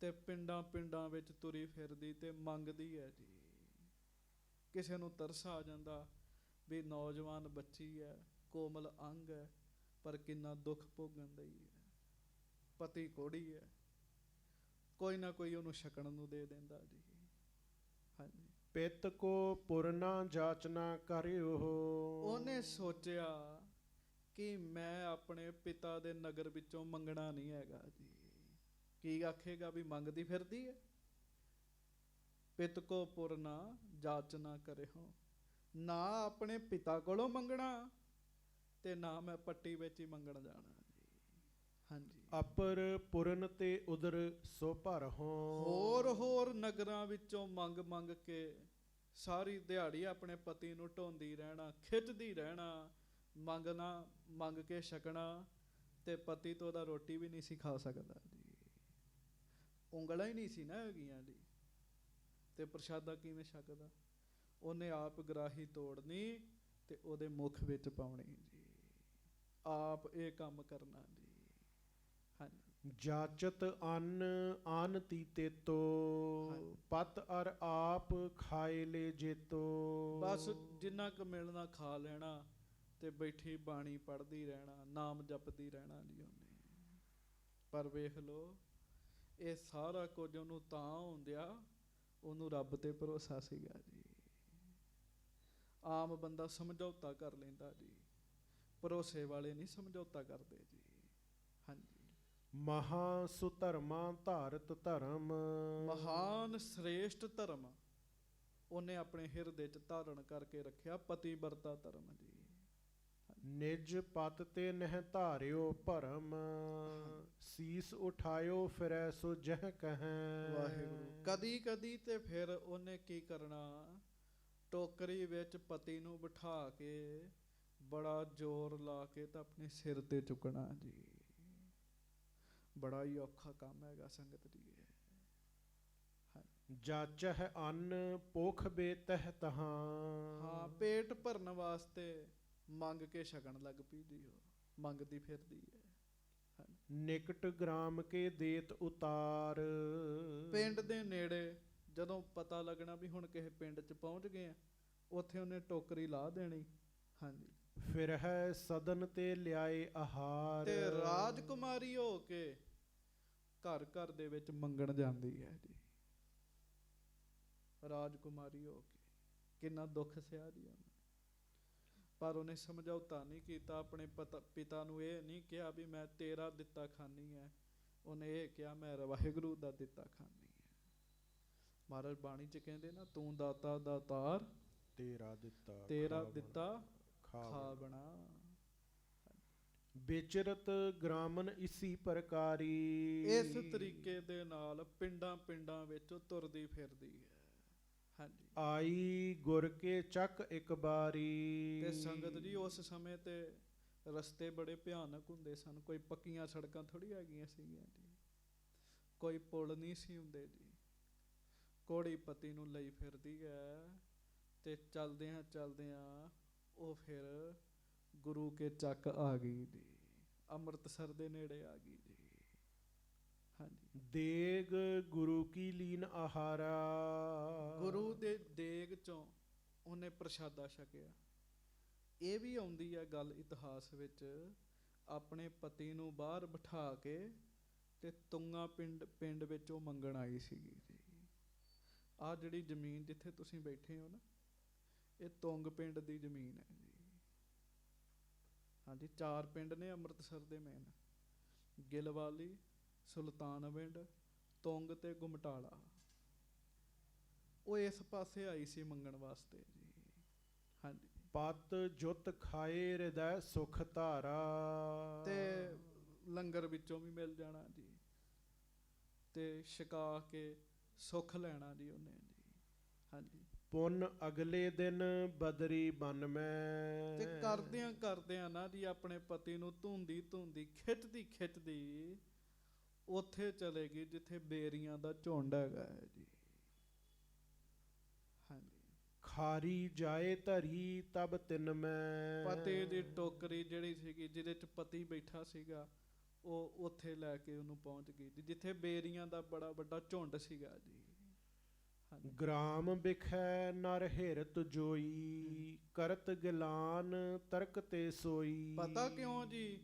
ਤੇ ਪਿੰਡਾਂ ਪਿੰਡਾਂ ਵਿੱਚ ਤੁਰੀ ਫਿਰਦੀ ਤੇ ਮੰਗਦੀ ਹੈ ਜੀ। ਕਿਸੇ ਨੂੰ ਤਰਸ ਆ ਜਾਂਦਾ ਵੀ ਨੌਜਵਾਨ ਬੱਚੀ ਹੈ, ਕੋਮਲ ਅੰਗ ਹੈ, ਪਰ ਕਿੰਨਾ ਦੁੱਖ ਭੋਗਣ ਦੀ ਹੈ। ਪਤੀ ਕੋੜੀ ਹੈ, ਕੋਈ ਨਾ ਕੋਈ ਉਹਨੂੰ ਛਕਣ ਨੂੰ ਦੇ ਦਿੰਦਾ ਜੀ। ਹਾਂਜੀ, ਪਿਤ ਕੋ ਪੁਰਨਾ ਜਾਚਨਾ ਕਰਿਓ। ਉਹਨੇ ਸੋਚਿਆ ਕਿ ਮੈਂ ਆਪਣੇ ਪਿਤਾ ਦੇ ਨਗਰ ਵਿੱਚੋਂ ਮੰਗਣਾ ਨਹੀਂ ਹੈਗਾ ਜੀ, ਕੀ ਆਖੇਗਾ ਵੀ ਮੰਗਦੀ ਫਿਰਦੀ ਹੈ। ਪਿਤ ਕੋ ਪੁਰ ਨਾ ਜਾਚਨਾ ਕਰੇ ਹੋ, ਨਾ ਆਪਣੇ ਪਿਤਾ ਕੋਲੋਂ ਮੰਗਣਾ ਤੇ ਨਾ ਮੈਂ ਪੱਟੀ ਵਿੱਚ ਹੀ ਮੰਗਣ ਜਾਣਾ ਜੀ। ਹਾਂਜੀ। ਅਪਰ ਪੁਰਨ ਤੇ ਉਦਰ ਸੋ ਭਰ ਹੋ। ਹੋਰ ਨਗਰਾਂ ਵਿੱਚੋਂ ਮੰਗ ਮੰਗ ਕੇ ਸਾਰੀ ਦਿਹਾੜੀ ਆਪਣੇ ਪਤੀ ਨੂੰ ਢੋਂਦੀ ਰਹਿਣਾ, ਖਿੱਚਦੀ ਰਹਿਣਾ, ਮੰਗ ਕੇ ਛਕਣਾ, ਤੇ ਪਤੀ ਤੋਂ ਉਹਦਾ ਰੋਟੀ ਵੀ ਨਹੀਂ ਸੀ ਖਾ ਸਕਦਾ ਜੀ। ਉਂਗਲਾਂ ਹੀ ਨਹੀਂ ਸੀ ਨਾ ਹੈਗੀਆਂ ਜੀ, ਤੇ ਪ੍ਰਸ਼ਾਦਾ ਕਿਵੇਂ ਛਕਦਾ। ਉਹਨੇ ਆਪ ਗਰਾਹੀ ਤੋੜਨੀ ਤੇ ਉਹਦੇ ਮੁਖ ਵਿੱਚ ਪਾਉਣੀ ਜੀ, ਆਪ ਇਹ ਕੰਮ ਕਰਨਾ ਜੀ। ਹਾਂਜੀ। ਜਾਚਤ ਅੰਨ ਆਨ ਤੀਤੇ ਤੋ, ਪਤ ਅਰ ਆਪ ਖਾਏ ਲੈ ਜੇਤੋ। ਬਸ ਜਿੰਨਾ ਕੁ ਮਿਲਣਾ ਖਾ ਲੈਣਾ ਤੇ ਬੈਠੀ ਬਾਣੀ ਪੜ੍ਹਦੀ ਰਹਿਣਾ, ਨਾਮ ਜਪਦੀ ਰਹਿਣਾ ਜੀ ਉਹਨੇ। ਪਰ ਵੇਖ ਲੋ, ਇਹ ਸਾਰਾ ਕੁਝ ਉਹਨੂੰ ਤਾਂ ਹੁੰਦਿਆ, ਉਹਨੂੰ ਰੱਬ ਤੇ ਭਰੋਸਾ ਸੀਗਾ ਜੀ। ਆਮ ਬੰਦਾ ਸਮਝੌਤਾ ਕਰ ਲੈਂਦਾ ਜੀ, ਭਰੋਸੇ ਵਾਲੇ ਨਹੀਂ ਸਮਝੌਤਾ ਕਰਦੇ ਜੀ। ਹਾਂਜੀ। ਮਹਾ ਸੁਧਰਮਾ ਧਾਰਤ ਧਰਮ। ਮਹਾਨ ਸ੍ਰੇਸ਼ਟ ਧਰਮ ਉਹਨੇ ਆਪਣੇ ਹਿਰਦੇ 'ਚ ਧਾਰਨ ਕਰਕੇ ਰੱਖਿਆ, ਪਤੀ ਵਰਤਾ ਧਰਮ ਜੀ। ਨਿਜ ਪਤ ਤੇ ਨਹਿ ਧਾਰਿਓ ਭਰਮ, ਸੀਸ ਉਠਾਇਓ ਫਿਰੈ ਸੋ ਜਹ ਕਹੈ। ਵਾਹਿਗੁਰੂ। ਕਦੀ ਕਦੀ ਤੇ ਫਿਰ ਉਹਨੇ ਕੀ ਕਰਨਾ, ਟੋਕਰੀ ਵਿੱਚ ਪਤੀ ਨੂੰ ਬਿਠਾ ਕੇ ਬੜਾ ਜ਼ੋਰ ਲਾ ਕੇ ਤਾਂ ਆਪਣੇ ਸਿਰ ਤੇ ਚੁੱਕਣਾ ਜੀ। ਬੜਾ ਹੀ ਔਖਾ ਕੰਮ ਹੈਗਾ ਸੰਗਤ ਜੀ ਇਹ। ਜਾਚਹਿ ਅੰਨ ਭੁਖ ਬੇਤਹਿ ਤਹਾਂ। ਹਾਂ, ਪੇਟ ਭਰਨ ਵਾਸਤੇ ਮੰਗ ਕੇ ਛਕਣ ਲੱਗ ਪਈ ਜੀ, ਉਹ ਮੰਗਦੀ ਫਿਰਦੀ ਹੈ। ਨਿਕਟ ਗ੍ਰਾਮ ਕੇ ਦੇਤ ਉਤਾਰ। ਪਿੰਡ ਦੇ ਨੇੜੇ ਜਦੋਂ ਪਤਾ ਲੱਗਣਾ ਵੀ ਹੁਣ ਕਿਸੇ ਪਿੰਡ 'ਚ ਪਹੁੰਚ ਗਏ ਆ, ਉੱਥੇ ਉਹਨੇ ਟੋਕਰੀ ਲਾ ਦੇਣੀ। ਹਾਂਜੀ। ਫਿਰ ਹੈ ਸਦਨ ਤੇ ਲਿਆਏ ਆਹਾਰ। ਤੇ ਰਾਜਕੁਮਾਰੀ ਹੋ ਕੇ ਘਰ ਘਰ ਦੇ ਵਿੱਚ ਮੰਗਣ ਜਾਂਦੀ ਹੈ ਜੀ। ਰਾਜਕੁਮਾਰੀ ਹੋ ਕੇ ਕਿੰਨਾ ਦੁੱਖ ਸਹਿਆ ਜੀ ਉਹਨੇ। ਪਰ ਉਹਨੇ ਸਮਝੌਤਾ ਨਹੀਂ ਕੀਤਾ, ਆਪਣੇ ਪਿਤਾ ਨੂੰ ਇਹ ਨਹੀਂ ਕਿਹਾ ਵੀ ਮੈਂ ਤੇਰਾ ਦਿੱਤਾ ਖਾਨੀ ਹੈ, ਉਹਨੇ ਇਹ ਕਿਹਾ ਮੈਂ ਵਾਹਿਗੁਰੂ ਦਾ ਦਿੱਤਾ ਖਾਨੀ ਹੈ। ਮਹਾਰਾਜ ਬਾਣੀ 'ਚ ਕਹਿੰਦੇ ਨਾ, ਤੂੰ ਦਾਤਾ ਦਾਤਾਰ ਤੇਰਾ ਦਿੱਤਾ ਖਾ ਬਣਾ। ਵਿਚਰਤ ਗ੍ਰਾਮਨ ਇਸੀ ਪ੍ਰਕਾਰੀ। ਇਸ ਤਰੀਕੇ ਦੇ ਨਾਲ ਪਿੰਡਾਂ ਪਿੰਡਾਂ ਵਿੱਚ ਤੁਰਦੀ ਫਿਰਦੀ ਹੈ। ਹਾਂਜੀ। ਆਈ ਗੁਰ ਕੇ ਚੱਕ ਇੱਕ ਬਾਰੀ। ਤੇ ਸੰਗਤ ਜੀ ਉਸ ਸਮੇਂ ਤੇ ਰਸਤੇ ਬੜੇ ਭਿਆਨਕ ਹੁੰਦੇ ਸਨ, ਕੋਈ ਪੱਕੀਆਂ ਸੜਕਾਂ ਥੋੜ੍ਹੀ ਹੈਗੀਆਂ ਸੀਗੀਆਂ ਜੀ, ਕੋਈ ਪੁਲ ਨਹੀਂ ਸੀ ਹੁੰਦੇ ਜੀ। ਕੋੜੀ ਪਤੀ ਨੂੰ ਲਈ ਫਿਰਦੀ ਹੈ ਤੇ ਚਲਦਿਆਂ ਚਲਦਿਆਂ ਉਹ ਫਿਰ ਗੁਰੂ ਕੇ ਚੱਕ ਆ ਗਈ ਜੀ, ਅੰਮ੍ਰਿਤਸਰ ਦੇ ਨੇੜੇ ਆ ਗਈ ਜੀ। ਹਾਂਜੀ। ਦੇਗ ਗੁਰੂ ਕੀ ਲੀਨ ਆਹਾਰਾ। ਗੁਰੂ ਦੇ ਦੇਗ ਚੋਂ ਉਹਨੇ ਪ੍ਰਸ਼ਾਦਾ ਛਕਿਆ। ਇਹ ਵੀ ਆਉਂਦੀ ਹੈ ਗੱਲ ਇਤਿਹਾਸ ਵਿੱਚ, ਆਪਣੇ ਪਤੀ ਨੂੰ ਬਾਹਰ ਬਿਠਾ ਕੇ ਤੇ ਤੁੰਗਾ ਪਿੰਡ ਵਿੱਚ ਉਹ ਮੰਗਣ ਆਈ ਸੀਗੀ ਜੀ। ਆਹ ਜਿਹੜੀ ਜ਼ਮੀਨ ਜਿੱਥੇ ਤੁਸੀਂ ਬੈਠੇ ਹੋ ਨਾ, ਇਹ ਤੁੰਗ ਪਿੰਡ ਦੀ ਜ਼ਮੀਨ ਹੈ ਜੀ। ਹਾਂਜੀ। 4 ਪਿੰਡ ਨੇ ਅੰਮ੍ਰਿਤਸਰ ਦੇ ਮੇਨ, ਗਿਲਵਾਲੀ, ਸੁਲਤਾਨਵਿੰਡ, ਤੁੰਗ ਤੇ ਗੁਮਟਾਲਾ। ਉਹ ਇਸ ਪਾਸੇ ਆਈ ਸੀ ਮੰਗਣ ਵਾਸਤੇ ਜੀ। ਹਾਂਜੀ। ਪਤ ਜੁਤ ਖਾਏ ਹਿਰਦੈ ਸੁਖ ਧਾਰਾ। ਤੇ ਲੰਗਰ ਵਿੱਚੋਂ ਵੀ ਮਿਲ ਜਾਣਾ ਜੀ, ਤੇ ਛਕਾ ਕੇ ਸੁੱਖ ਲੈਣਾ ਜੀ ਉਹਨੇ ਜੀ। ਹਾਂਜੀ। ਪੁੰਨ ਅਗਲੇ ਦਿਨ ਬਦਰੀ ਬਨ ਮੈਂ। ਤੇ ਕਰਦਿਆਂ ਨਾ ਜੀ ਆਪਣੇ ਪਤੀ ਨੂੰ ਧੂੰਦੀ ਖਿੱਚਦੀ ਉੱਥੇ ਚਲੇ ਗਈ ਜਿੱਥੇ ਬੇਰੀਆਂ ਦਾ ਝੁੰਡ ਹੈਗਾ ਹੈ ਜੀ। ਹਾਂਜੀ। ਖਾਰੀ ਜਾਏ ਧਰੀ ਤਬ ਤਿਨ ਮੈਂ। ਪਤੀ ਦੀ ਟੋਕਰੀ ਜਿਹੜੀ ਸੀਗੀ ਜਿਹਦੇ 'ਚ ਪਤੀ ਬੈਠਾ ਸੀਗਾ, ਉਹ ਉੱਥੇ ਲੈ ਕੇ ਉਹਨੂੰ ਪਹੁੰਚ ਗਈ ਜੀ, ਜਿੱਥੇ ਬੇਰੀਆਂ ਦਾ ਬੜਾ ਵੱਡਾ ਝੁੰਡ ਸੀਗਾ ਜੀ। ਗ੍ਰਾਮ ਬਿਖੈ ਨਰ ਹਿਰਤ ਜੋਈ, ਕਰਤ ਗਿਲਾਨ ਤਰਕ ਤੇ ਸੋਈ। ਪਤਾ ਕਿਉਂ ਜੀ?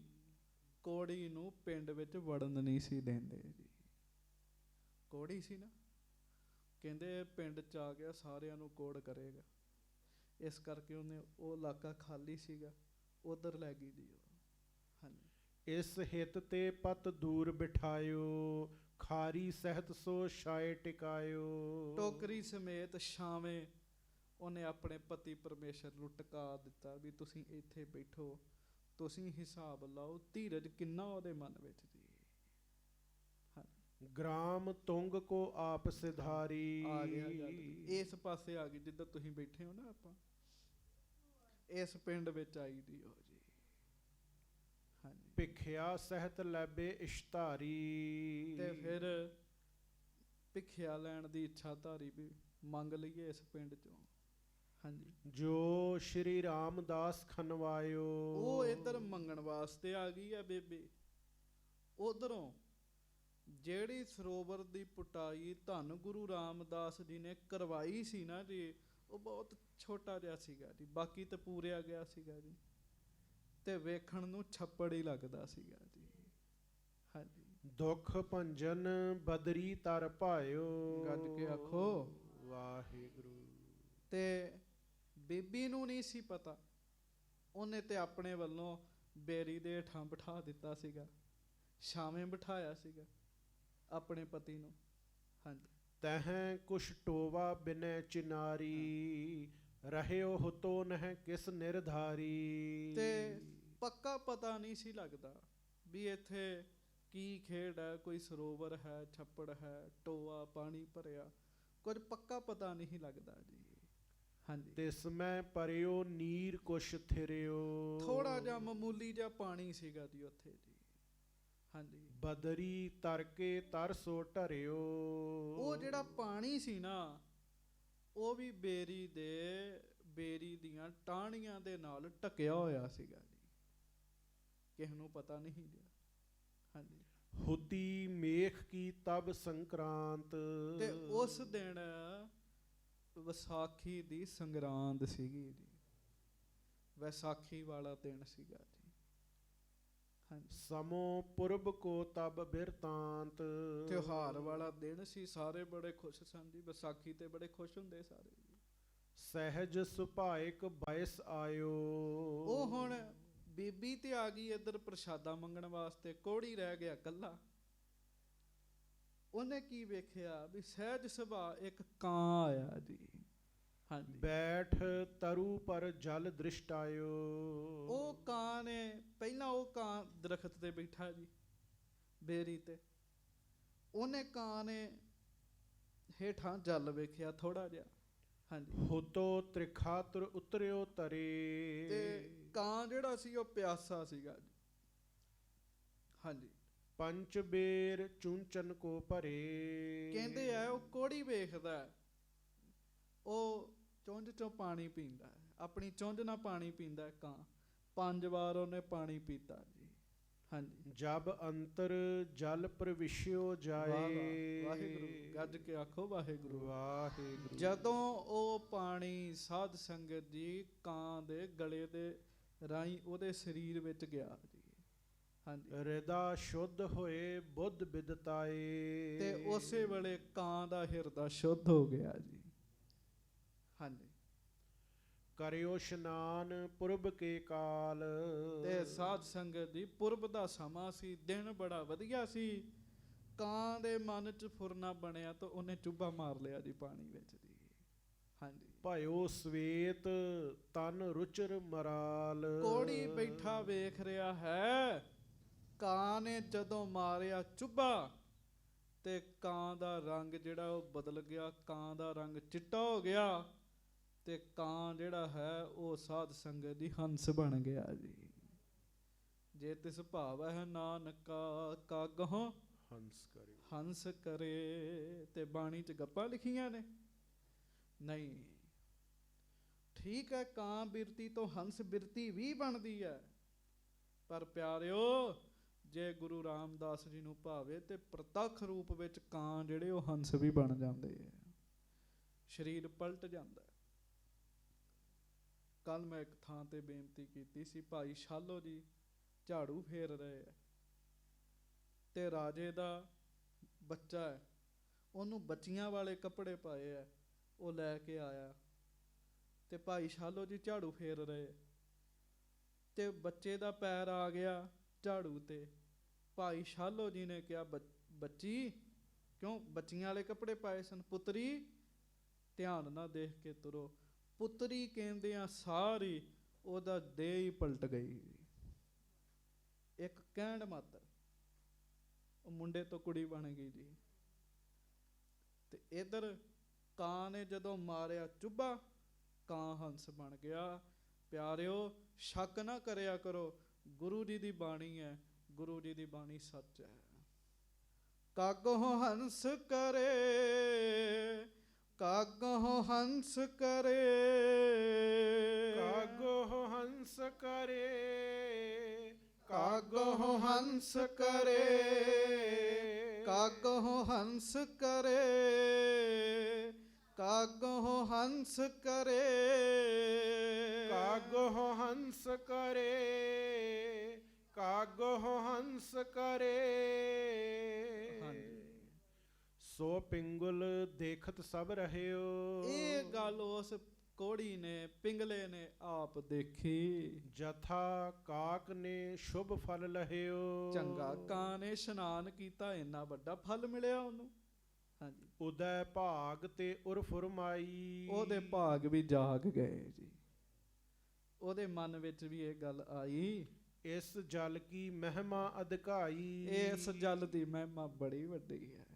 ਕੋੜੀ ਨੂੰ ਪਿੰਡ ਵਿੱਚ ਵੜਨ ਨਹੀਂ ਸੀ ਦਿੰਦੇ ਜੀ। ਕੋੜੀ ਸੀ ਨਾ, ਕਹਿੰਦੇ ਪਿੰਡ 'ਚ ਆ ਗਿਆ ਸਾਰਿਆਂ ਨੂੰ ਕੋੜ ਕਰੇਗਾ, ਇਸ ਕਰਕੇ ਉਹਨੇ ਉਹ ਇਲਾਕਾ ਖਾਲੀ ਸੀਗਾ, ਉਧਰ ਲੈ ਗਈ ਜੀ ਉਹ। ਹਾਂਜੀ। ਇਸ ਹਿੱਤ ਤੇ ਪਤ ਦੂਰ ਬਿਠਾਇਓ, ਖਾਰੀ ਸਹਿਤ ਸੋ ਛਾਏ ਟਿਕਾਇਓ। ਟੋਕਰੀ ਸਮੇਤ ਛਾਵੇਂ ਉਹਨੇ ਆਪਣੇ ਪਤੀ ਪਰਮੇਸ਼ਰ ਨੂੰ ਟਿਕਾ ਦਿੱਤਾ ਵੀ ਤੁਸੀਂ ਇੱਥੇ ਬੈਠੋ, ਤੁਸੀਂ ਹਿਸਾਬ ਲਾਓ ਧੀਰਜ ਕਿੰਨਾ ਉਹਦੇ ਮਨ ਵਿੱਚ ਜੀ। ਗ੍ਰਾਮ ਤੁੰਗ ਕੋ ਆਪ ਸਿਧਾਰੀ। ਆ ਗਿਆ ਗੱਲ ਇਸ ਪਾਸੇ ਆ ਗਈ, ਜਿੱਦਾਂ ਤੁਸੀਂ ਬੈਠੇ ਹੋ ਨਾ, ਆਪਾਂ ਇਸ ਪਿੰਡ ਵਿੱਚ ਆਈ ਦੀ ਹੋ ਜੀ। ਹਾਂਜੀ, ਭਿਖਿਆ ਸਹਿਤ ਲੈਬੇ ਇਸ਼ਤਾਰੀ। ਤੇ ਫਿਰ ਭਿਖਿਆ ਲੈਣ ਦੀ ਇੱਛਾ ਧਾਰੀ ਵੀ ਮੰਗ ਲਈਏ ਇਸ ਪਿੰਡ ਚੋਂ। ਹਾਂਜੀ, ਜੋ ਸ਼੍ਰੀ ਰਾਮਦਾਸ ਖਨਵਾਇਓ। ਉਹ ਇੱਧਰ ਮੰਗਣ ਵਾਸਤੇ ਆ ਗਈ ਹੈ ਬੇਬੇ। ਉਧਰੋਂ ਜਿਹੜੀ ਸਰੋਵਰ ਦੀ ਪੁਟਾਈ ਧੰਨ ਗੁਰੂ ਰਾਮਦਾਸ ਜੀ ਨੇ ਕਰਵਾਈ ਸੀ ਨਾ ਜੀ, ਉਹ ਬਹੁਤ ਛੋਟਾ ਜਿਹਾ ਸੀਗਾ ਜੀ, ਬਾਕੀ ਤੇ ਪੂਰਿਆ ਗਿਆ ਸੀਗਾ ਜੀ, ਤੇ ਵੇਖਣ ਨੂੰ ਛੱਪੜ ਹੀ ਲੱਗਦਾ ਸੀਗਾ ਜੀ। ਹਾਂਜੀ, ਦੁੱਖ ਭੰਜਨ ਬਦਰੀ ਤਰ ਭਾਇਓ। ਗੱਜ ਕੇ ਆਖੋ ਵਾਹਿਗੁਰੂ। ਤੇ ਬੀਬੀ ਨੂੰ ਨਹੀਂ ਸੀ ਪਤਾ, ਉਹਨੇ ਤੇ ਆਪਣੇ ਵੱਲੋਂ ਬੇਰੀ ਦੇ ਹੇਠਾਂ ਬਿਠਾ ਦਿੱਤਾ ਸੀਗਾ, ਛਾਵੇਂ ਬਿਠਾਇਆ ਸੀਗਾ ਆਪਣੇ ਪਤੀ ਨੂੰ। ਹਾਂਜੀ, ਤਹਿ ਕੁਛ ਟੋਵਾ ਬਿਨੈ ਚਿਨਾਰੀ। ਰਹਿਓ ਹੁਤੋ ਨਹਿ ਕਿਸ ਨਿਰਧਾਰੀ। ਤੇ ਪੱਕਾ ਪਤਾ ਨਹੀਂ ਸੀ ਲੱਗਦਾ ਵੀ ਇੱਥੇ ਕੀ ਖੇਡ ਹੈ, ਕੋਈ ਸਰੋਵਰ ਹੈ, ਛੱਪੜ ਹੈ, ਟੋਆ ਪਾਣੀ ਭਰਿਆ, ਕੁਝ ਪੱਕਾ ਪਤਾ ਨਹੀਂ ਲੱਗਦਾ ਜੀ। ਹਾਂਜੀ, ਤਿਸ ਮੈਂ ਪਰਿਓ ਨੀਰ ਕੁਛ ਥਿਰਿਓ। ਥੋੜਾ ਜਿਹਾ ਮਾਮੂਲੀ ਜਿਹਾ ਪਾਣੀ ਸੀਗਾ ਜੀ ਉੱਥੇ ਜੀ। ਹਾਂਜੀ, ਬਦਰੀ ਤਰਕੇ ਤਰਸੋ ਢਰਿਓ। ਉਹ ਜਿਹੜਾ ਪਾਣੀ ਸੀ ਨਾ, ਉਹ ਵੀ ਬੇਰੀ ਦੀਆਂ ਟਾਹਣੀਆਂ ਦੇ ਨਾਲ ਢਕਿਆ ਹੋਇਆ ਸੀਗਾ ਜੀ, ਕਿਸੇ ਨੂੰ ਪਤਾ ਨਹੀਂ ਗਿਆ। ਹਾਂਜੀ, ਹੁਤੀ ਮੇਖ ਕੀ ਤਬ ਸੰਕਰਾਂਤ। ਤੇ ਉਸ ਦਿਨ ਵਿਸਾਖੀ ਦੀ ਸੰਗਰਾਂਦ ਸੀਗੀ ਜੀ, ਵਿਸਾਖੀ ਵਾਲਾ ਦਿਨ ਸੀਗਾ ਜੀ। ਹਾਂਜੀ, ਸਮੋ ਪੁਰਬ ਕੋ ਤਬ ਬਿਰਤਾਂਤ। ਤਿਉਹਾਰ ਵਾਲਾ ਦਿਨ ਸੀ, ਸਾਰੇ ਬੜੇ ਖੁਸ਼ ਸਨ ਜੀ, ਵਿਸਾਖੀ ਤੇ ਬੜੇ ਖੁਸ਼ ਹੁੰਦੇ ਸਾਰੇ ਜੀ। ਸਹਿਜ ਸੁਭਾਇਕ ਬੈਸ ਆਇਓ। ਉਹ ਹੁਣ ਬੀਬੀ ਤੇ ਆ ਗਈ ਇੱਧਰ ਪ੍ਰਸ਼ਾਦਾ ਮੰਗਣ ਵਾਸਤੇ, ਕੋਹੜੀ ਰਹਿ ਗਿਆ ਕੱਲਾ। ਉਹਨੇ ਕੀ ਵੇਖਿਆ ਵੀ ਸਹਿਜ ਸੁਭਾ ਇੱਕ ਕਾਂ ਆਇਆ ਜੀ। ਹਾਂਜੀ, ਬੈਠ ਤਰੂ ਪਰ ਜਲ ਦ੍ਰਿਸ਼ਟ ਆਇਓ। ਉਹ ਕਾਂ ਨੇ ਪਹਿਲਾਂ, ਉਹ ਕਾਂ ਦਰਖਤ ਤੇ ਬੈਠਾ ਜੀ ਬੇਰੀ ਤੇ, ਉਹਨੇ ਕਾਂ ਨੇ ਹੇਠਾਂ ਜਲ ਵੇਖਿਆ ਥੋੜਾ ਜਿਹਾ। ਹਾਂਜੀ, ਹੁਤੋ ਤ੍ਰਿਖਾਤੁਰ ਉਤਰਿਓ ਤਰੇ। ਤੇ ਕਾਂ ਜਿਹੜਾ ਸੀ ਉਹ ਪਿਆਸਾ ਸੀਗਾ ਜੀ। ਹਾਂਜੀ, ਪੰਚ ਬੇਰ ਚੁੰਚਨ ਕੋ ਭਰੇ। ਕਹਿੰਦੇ ਆ ਉਹ ਕੋਹੜੀ ਵੇਖਦਾ, ਉਹ ਚੁੰਝ ਚੋਂ ਪਾਣੀ ਪੀਂਦਾ, ਆਪਣੀ ਚੁੰਝ ਨਾਲ ਪਾਣੀ ਪੀਂਦਾ ਕਾਂ। 5 ਵਾਰ ਉਹਨੇ ਪਾਣੀ ਪੀਤਾ ਜੀ। ਹਾਂਜੀ, ਜਬ ਅੰਤਰ ਜਲ ਪ੍ਰਵਿਸ਼ਿਓ ਜਾਏ। ਵਾਹਿਗੁਰੂ, ਗੱਜ ਕੇ ਆਖੋ ਵਾਹਿਗੁਰੂ। ਵਾਹਿਗੁਰੂ। ਜਦੋਂ ਉਹ ਪਾਣੀ ਸਾਧ ਸੰਗਤ ਜੀ ਕਾਂ ਦੇ ਗਲੇ ਦੇ ਰਾਹੀਂ ਉਹਦੇ ਸਰੀਰ ਵਿੱਚ ਗਿਆ ਜੀ। ਹਾਂਜੀ, ਹਿਰਦਾ ਸ਼ੁੱਧ ਹੋਏ ਬੁੱਧ ਬਿਦਤਾਏ। ਤੇ ਉਸੇ ਵੇਲੇ ਕਾਂ ਦਾ ਹਿਰਦਾ ਸ਼ੁੱਧ ਹੋ ਗਿਆ ਜੀ। ਹਾਂਜੀ, ਕਰਿਓ ਇਸ਼ਨਾਨ ਪੁਰਬ ਕੇ ਕਾਲ। ਤੇ ਸਾਧ ਸੰਗਤ ਦੀ ਪੁਰਬ ਦਾ ਸਮਾਂ ਸੀ, ਦਿਨ ਬੜਾ ਵਧੀਆ ਸੀ। ਕਾਂ ਦੇ ਮਨ 'ਚ ਫੁਰਨਾ ਬਣਿਆ ਤਾਂ ਉਹਨੇ ਚੁੱਭਾ ਮਾਰ ਲਿਆ ਜੀ ਪਾਣੀ ਵਿੱਚ ਜੀ। ਹਾਂਜੀ, ਭਾਇਓ ਸਵੇਤ ਤਨ ਰੁਚਰ ਮਰਾਲ। ਕੋਹੜੀ ਬੈਠਾ ਵੇਖ ਰਿਹਾ ਹੈ, ਕਾਂ ਨੇ ਜਦੋਂ ਮਾਰਿਆ ਚੁੱਭਾ ਤੇ ਕਾਂ ਦਾ ਰੰਗ ਜਿਹੜਾ ਉਹ ਬਦਲ ਗਿਆ, ਕਾਂ ਦਾ ਰੰਗ ਚਿੱਟਾ ਹੋ ਗਿਆ, ਤੇ ਕਾਂ ਜਿਹੜਾ ਹੈ ਉਹ ਸਾਧ ਸੰਗਤ ਦੀ ਹੰਸ ਬਣ ਗਿਆ ਜੀ। ਜੇ ਤਿਸ ਭਾਵ ਹੈ ਨਾਨਕਾ ਕਾਗਹੁ ਹੰਸ ਕਰੇ। ਹੰਸ ਕਰੇ। ਤੇ ਬਾਣੀ 'ਚ ਗੱਪਾਂ ਲਿਖੀਆਂ ਨੇ? ਨਹੀਂ, ਠੀਕ ਹੈ, ਕਾਂ ਬਿਰਤੀ ਤੋਂ ਹੰਸ ਬਿਰਤੀ ਵੀ ਬਣਦੀ ਹੈ, ਪਰ ਪਿਆਰਿਓ ਜੇ ਗੁਰੂ ਰਾਮਦਾਸ ਜੀ ਨੂੰ ਭਾਵੇ ਤੇ ਪ੍ਰਤੱਖ ਰੂਪ ਵਿੱਚ ਕਾਂ ਜਿਹੜੇ ਉਹ ਹੰਸ ਵੀ ਬਣ ਜਾਂਦੇ ਆ, ਸਰੀਰ ਪਲਟ ਜਾਂਦਾ। ਕੱਲ ਮੈਂ ਇੱਕ ਥਾਂ ਤੇ ਬੇਨਤੀ ਕੀਤੀ ਸੀ, ਭਾਈ ਸ਼ਾਲੋ ਜੀ ਝਾੜੂ ਫੇਰ ਰਹੇ ਆ ਤੇ ਰਾਜੇ ਦਾ ਬੱਚਾ ਹੈ, ਉਹਨੂੰ ਬੱਚੀਆਂ ਵਾਲੇ ਕੱਪੜੇ ਪਾਏ ਆ, ਉਹ ਲੈ ਕੇ ਆਇਆ ਤੇ ਭਾਈ ਸ਼ਾਲੋ ਜੀ ਝਾੜੂ ਫੇਰ ਰਹੇ ਤੇ ਬੱਚੇ ਦਾ ਪੈਰ ਆ ਗਿਆ ਝਾੜੂ ਤੇ। ਭਾਈ ਸ਼ਾਲੋ ਜੀ ਨੇ ਕਿਹਾ, ਬੱਚੀ ਕਿਉਂ? ਬੱਚੀਆਂ ਵਾਲੇ ਕੱਪੜੇ ਪਾਏ ਸਨ। ਪੁੱਤਰੀ ਧਿਆਨ ਨਾਲ ਦੇਖ ਕੇ ਤੁਰੋ। ਪੁੱਤਰੀ ਕਹਿੰਦਿਆਂ ਸਾਰੀ ਉਹਦਾ ਦੇਹ ਹੀ ਪਲਟ ਗਈ। ਇੱਕ ਕਹਿਣ ਮਾਤਰ ਉਹ ਮੁੰਡੇ ਤੋਂ ਕੁੜੀ ਬਣ ਗਈ ਜੀ। ਤੇ ਇਧਰ ਕਾਂ ਨੇ ਜਦੋਂ ਮਾਰਿਆ ਚੁੱਭਾ, ਕਾਂ ਹੰਸ ਬਣ ਗਿਆ। ਪਿਆਰਿਓ, ਸ਼ੱਕ ਨਾ ਕਰਿਆ ਕਰੋ, ਗੁਰੂ ਜੀ ਦੀ ਬਾਣੀ ਹੈ, ਗੁਰੂ ਜੀ ਦੀ ਬਾਣੀ ਸੱਚ ਹੈ। ਕਾਗੋਂ ਹੰਸ ਕਰੇ, ਕਾਗੋਂ ਹੰਸ ਕਰੇ, ਕਾਗੋ ਹੰਸ ਕਰੇ, ਕਾਗੋਂ ਹੰਸ ਕਰੇ, ਕਾਗੋਂ ਹੰਸ ਕਰੇ, ਕਾਗੋਂ ਹੰਸ ਕਰੇ, ਕਾਗੋ ਹੰਸ ਕਰੇ, ਕਾਗੋ ਹੰਸ ਕਰੇ। ਸੋ ਪਿੰਗੁਲ ਦੇਖਤ ਸਭ ਰਹਿਓ। ਇਹ ਗੱਲ ਉਸ ਕੋੜੀ ਨੇ, ਪਿੰਗਲੇ ਨੇ ਆਪ ਦੇਖੀ। ਜਥਾ ਕਾਕ ਨੇ ਸ਼ੁਭ ਫਲ ਲਹਿਓ। ਚੰਗਾ ਕਾਂ ਨੇ ਇਸ਼ਨਾਨ ਕੀਤਾ, ਇੰਨਾ ਵੱਡਾ ਫਲ ਮਿਲਿਆ ਉਹਨੂੰ। ਹਾਂਜੀ, ਉਦੈ ਭਾਗ ਤੇ ਉਰ ਫੁਰਮਾਈ। ਉਹਦੇ ਭਾਗ ਵੀ ਜਾਗ ਗਏ ਜੀ। ਉਹਦੇ ਮਨ ਵਿੱਚ ਵੀ ਇਹ ਗੱਲ ਆਈ, ਇਸ ਜਲ ਕੀ ਮਹਿਮਾ ਅਧਿਕਾਈ। ਇਸ ਜਲ ਦੀ ਮਹਿਮਾ ਬੜੀ ਵੱਡੀ ਹੈ।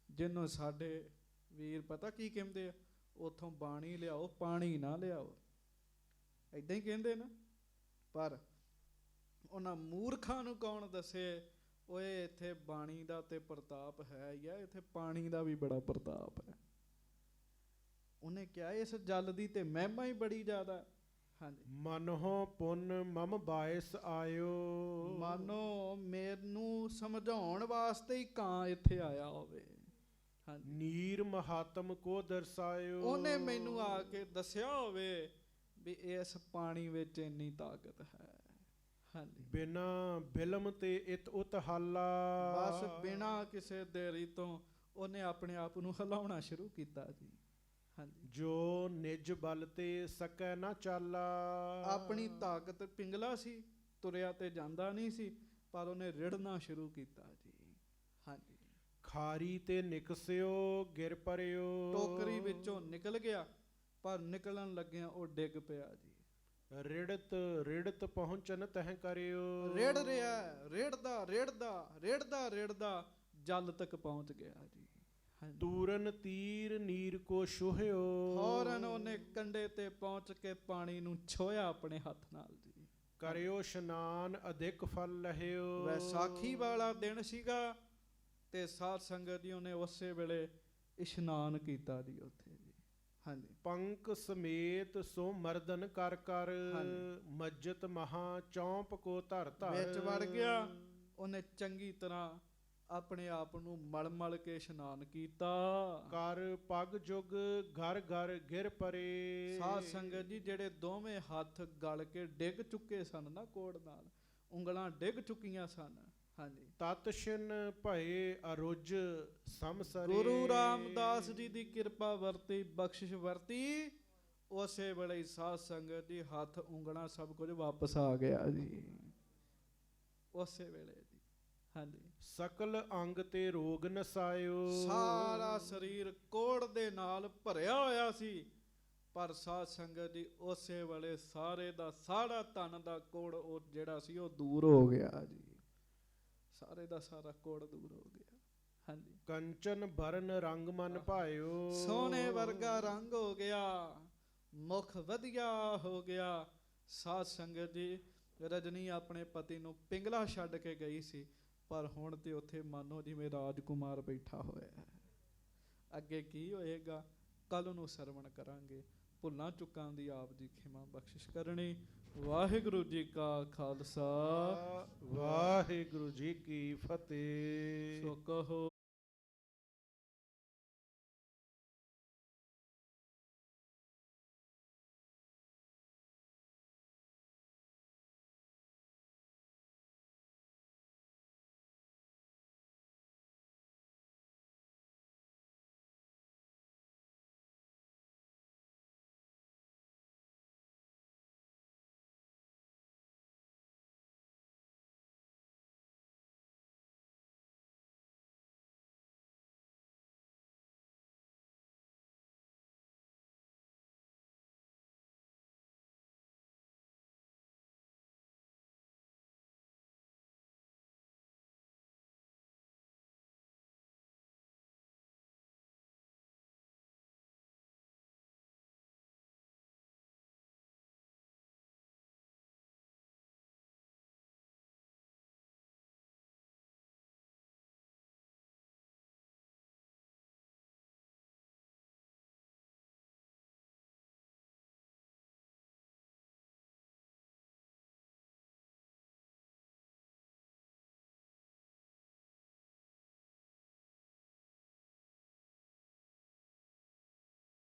ਜਿਹਨੂੰ ਸਾਡੇ ਵੀਰ ਪਤਾ ਕੀ ਕਹਿੰਦੇ ਆ, ਉਥੋਂ ਬਾਣੀ ਲਿਆਓ, ਪਾਣੀ ਨਾ ਲਿਆਓ, ਏਦਾਂ ਹੀ ਕਹਿੰਦੇ ਨਾ। ਪਰ ਉਹਨਾਂ ਮੂਰਖਾਂ ਨੂੰ ਕੌਣ ਦੱਸੇ, ਓਏ ਇੱਥੇ ਬਾਣੀ ਦਾ ਤੇ ਪ੍ਰਤਾਪ ਹੈ ਹੀ ਆ, ਇੱਥੇ ਪਾਣੀ ਦਾ ਵੀ ਬੜਾ ਪ੍ਰਤਾਪ ਹੈ। ਉਹਨੇ ਕਿਹਾ ਇਸ ਜਲ ਦੀ ਤੇ ਮਹਿਮਾ ਹੀ ਬੜੀ ਜ਼ਿਆਦਾ। ਹਾਂਜੀ, ਮਨਹੁ ਪੁੰਨ ਮਮ ਬਾਇਸ ਆਇਓ। ਮਾਨੋ ਮੈਨੂੰ ਸਮਝਾਉਣ ਵਾਸਤੇ ਹੀ ਕਾਂ ਇੱਥੇ ਆਇਆ ਹੋਵੇ। ਹਾਂਜੀ, ਨੀਰ ਮਹਾਤਮ ਕੋ ਦਰਸਾਇਓ। ਉਹਨੇ ਮੈਨੂੰ ਆ ਕੇ ਦੱਸਿਆ ਹੋਵੇ ਵੀ ਇਸ ਪਾਣੀ ਵਿੱਚ ਇੰਨੀ ਤਾਕਤ ਹੈ। ਹਾਂਜੀ, ਬਿਨਾ ਬਿਲਮ ਤੇ ਇਤ ਉਤ ਹਾਲਾ। ਬਸ ਬਿਨਾਂ ਕਿਸੇ ਦੇਰੀ ਤੋਂ ਉਹਨੇ ਆਪਣੇ ਆਪ ਨੂੰ ਹਿਲਾਉਣਾ ਸ਼ੁਰੂ ਕੀਤਾ ਜੀ। ਹਾਂਜੀ, ਜੋ ਨਿਜ ਬਲ ਤੇ ਸਕੈ ਨਾ ਚਾਲਾ। ਆਪਣੀ ਤਾਕਤ ਪਿੰਗਲਾ ਸੀ, ਤੁਰਿਆ ਤੇ ਜਾਂਦਾ ਨਹੀਂ ਸੀ, ਪਰ ਉਹਨੇ ਰਿੜਨਾ ਸ਼ੁਰੂ ਕੀਤਾ ਜੀ। ਹਾਂਜੀ, ਖਾਰੀ ਤੇ ਨਿਕਸਿਓ ਗਿਰ ਪਰਿਓ। ਟੋਕਰੀ ਵਿੱਚੋਂ ਨਿਕਲ ਗਿਆ, ਪਰ ਨਿਕਲਣ ਲੱਗਿਆ ਉਹ ਡਿੱਗ ਪਿਆ ਜੀ। ਰਿੜਤ ਰਿੜਤ ਪਹੁੰਚਨ ਤਹਿ ਕਰਿਓ। ਰੇੜ ਰਿਹਾ, ਰੇੜਦਾ ਰੇੜਦਾ ਰੇੜਦਾ ਰੇੜਦਾ ਜਲ ਤੱਕ ਪਹੁੰਚ ਗਿਆ ਜੀ। ਹਾਂਜੀ, ਤੂਰਨ ਤੀਰ ਨੀਰ ਕੋ ਛੋਹਿਓ। ਫੌਰਨ ਉਹਨੇ ਕੰਡੇ ਤੇ ਪਹੁੰਚ ਕੇ ਪਾਣੀ ਨੂੰ ਛੋਇਆ ਆਪਣੇ ਹੱਥ ਨਾਲ ਜੀ। ਕਰਿਓ ਇਸ਼ਨਾਨ ਅਧਿਕ ਫਲ ਲਹਿਓ। ਵੈਸਾਖੀ ਵਾਲਾ ਦਿਨ ਸੀਗਾ ਤੇ ਸਾਧ ਸੰਗਤ ਜੀ ਉਹਨੇ ਉਸੇ ਵੇਲੇ ਇਸ਼ਨਾਨ ਕੀਤਾ ਜੀ ਉੱਥੇ ਜੀ। ਹਾਂਜੀ, ਪੰਕ ਸਮੇਤ ਸੋ ਮਰਦਨ ਕਰ ਕਰ। ਹਾਂਜੀ, ਮੱਜਤ ਮਹਾ ਚੌਂਪ ਕੋ ਧਰ ਧਰ। ਵਿੱਚ ਵੜ ਗਿਆ, ਉਹਨੇ ਚੰਗੀ ਤਰ੍ਹਾਂ ਆਪਣੇ ਆਪ ਨੂੰ ਮਲ ਮਲ ਕੇ ਇਸ਼ਨਾਨ ਕੀਤਾ। ਕਰ ਪਗ ਜੁਗ ਘਰ ਘਰ ਗਿਰ ਪਰੇ। ਸਾਧ ਸੰਗਤ ਜੀ ਜਿਹੜੇ ਦੋਵੇਂ ਹੱਥ ਗਲ ਕੇ ਡਿੱਗ ਚੁੱਕੇ ਸਨ ਨਾ ਕੋੜ ਨਾਲ, ਉਂਗਲਾਂ ਡਿੱਗ ਚੁੱਕੀਆਂ ਸਨ। ਹਾਂਜੀ, ਤਤ ਛਿਨ ਭਏ ਅਰੁਜ ਸਮਸਰੇ। ਗੁਰੂ ਰਾਮਦਾਸ ਜੀ ਦੀ ਕਿਰਪਾ ਵਰਤੀ, ਬਖਸ਼ਿਸ਼ ਵਰਤੀ, ਉਸੇ ਵੇਲੇ ਹੀ ਸਾਧ ਸੰਗਤ ਜੀ ਹੱਥ ਉਂਗਲਾਂ ਸਭ ਕੁਝ ਵਾਪਸ ਆ ਗਿਆ ਜੀ, ਉਸੇ ਵੇਲੇ ਜੀ। ਹਾਂਜੀ, ਸਕਲ ਅੰਗ ਤੇ ਰੋਗ ਨਸਾਇਓ। ਸਾਰਾ ਸਰੀਰ ਕੋੜ ਦੇ ਨਾਲ ਭਰਿਆ ਹੋਇਆ ਸੀ, ਪਰ ਸਾਧ ਸੰਗਤ ਜੀ ਉਸੇ ਵੇਲੇ ਸਾਰੇ ਦਾ ਸਾਰਾ ਧਨ ਦਾ ਕੋੜ ਉਹ ਜਿਹੜਾ ਸੀ ਉਹ ਦੂਰ ਹੋ ਗਿਆ ਜੀ। ਸਾਰੇ ਦਾ ਸਾਰਾ ਕੋੜ ਦੂਰ ਹੋ ਗਿਆ। ਹਾਂਜੀ, ਕੰਚਨ ਬਰਨ ਰੰਗ ਮਨ ਭਾਇਓ। ਸੋਨੇ ਵਰਗਾ ਰੰਗ ਹੋ ਗਿਆ, ਮੁਖ ਵਧੀਆ ਹੋ ਗਿਆ। ਸਾਧ ਸੰਗਤ ਜੀ ਰਜਨੀ ਆਪਣੇ ਪਤੀ ਨੂੰ ਪਿੰਗਲਾ ਛੱਡ ਕੇ ਗਈ ਸੀ, ਪਰ ਹੁਣ ਤੇ ਉੱਥੇ ਮਾਨੋ ਜਿਵੇਂ ਰਾਜਕੁਮਾਰ ਬੈਠਾ ਹੋਇਆ ਹੈ। ਅੱਗੇ ਕੀ ਹੋਏਗਾ ਕੱਲ ਨੂੰ ਸਰਵਣ ਕਰਾਂਗੇ। ਭੁੱਲਾਂ ਚੁੱਕਾਂ ਦੀ ਆਪ ਜੀ ਖਿਮਾ ਬਖਸ਼ਿਸ਼ ਕਰਨੀ। ਵਾਹਿਗੁਰੂ ਜੀ ਕਾ ਖਾਲਸਾ, ਵਾਹਿਗੁਰੂ ਜੀ ਕੀ ਫਤਿਹ। ਸੋ ਕਹੋ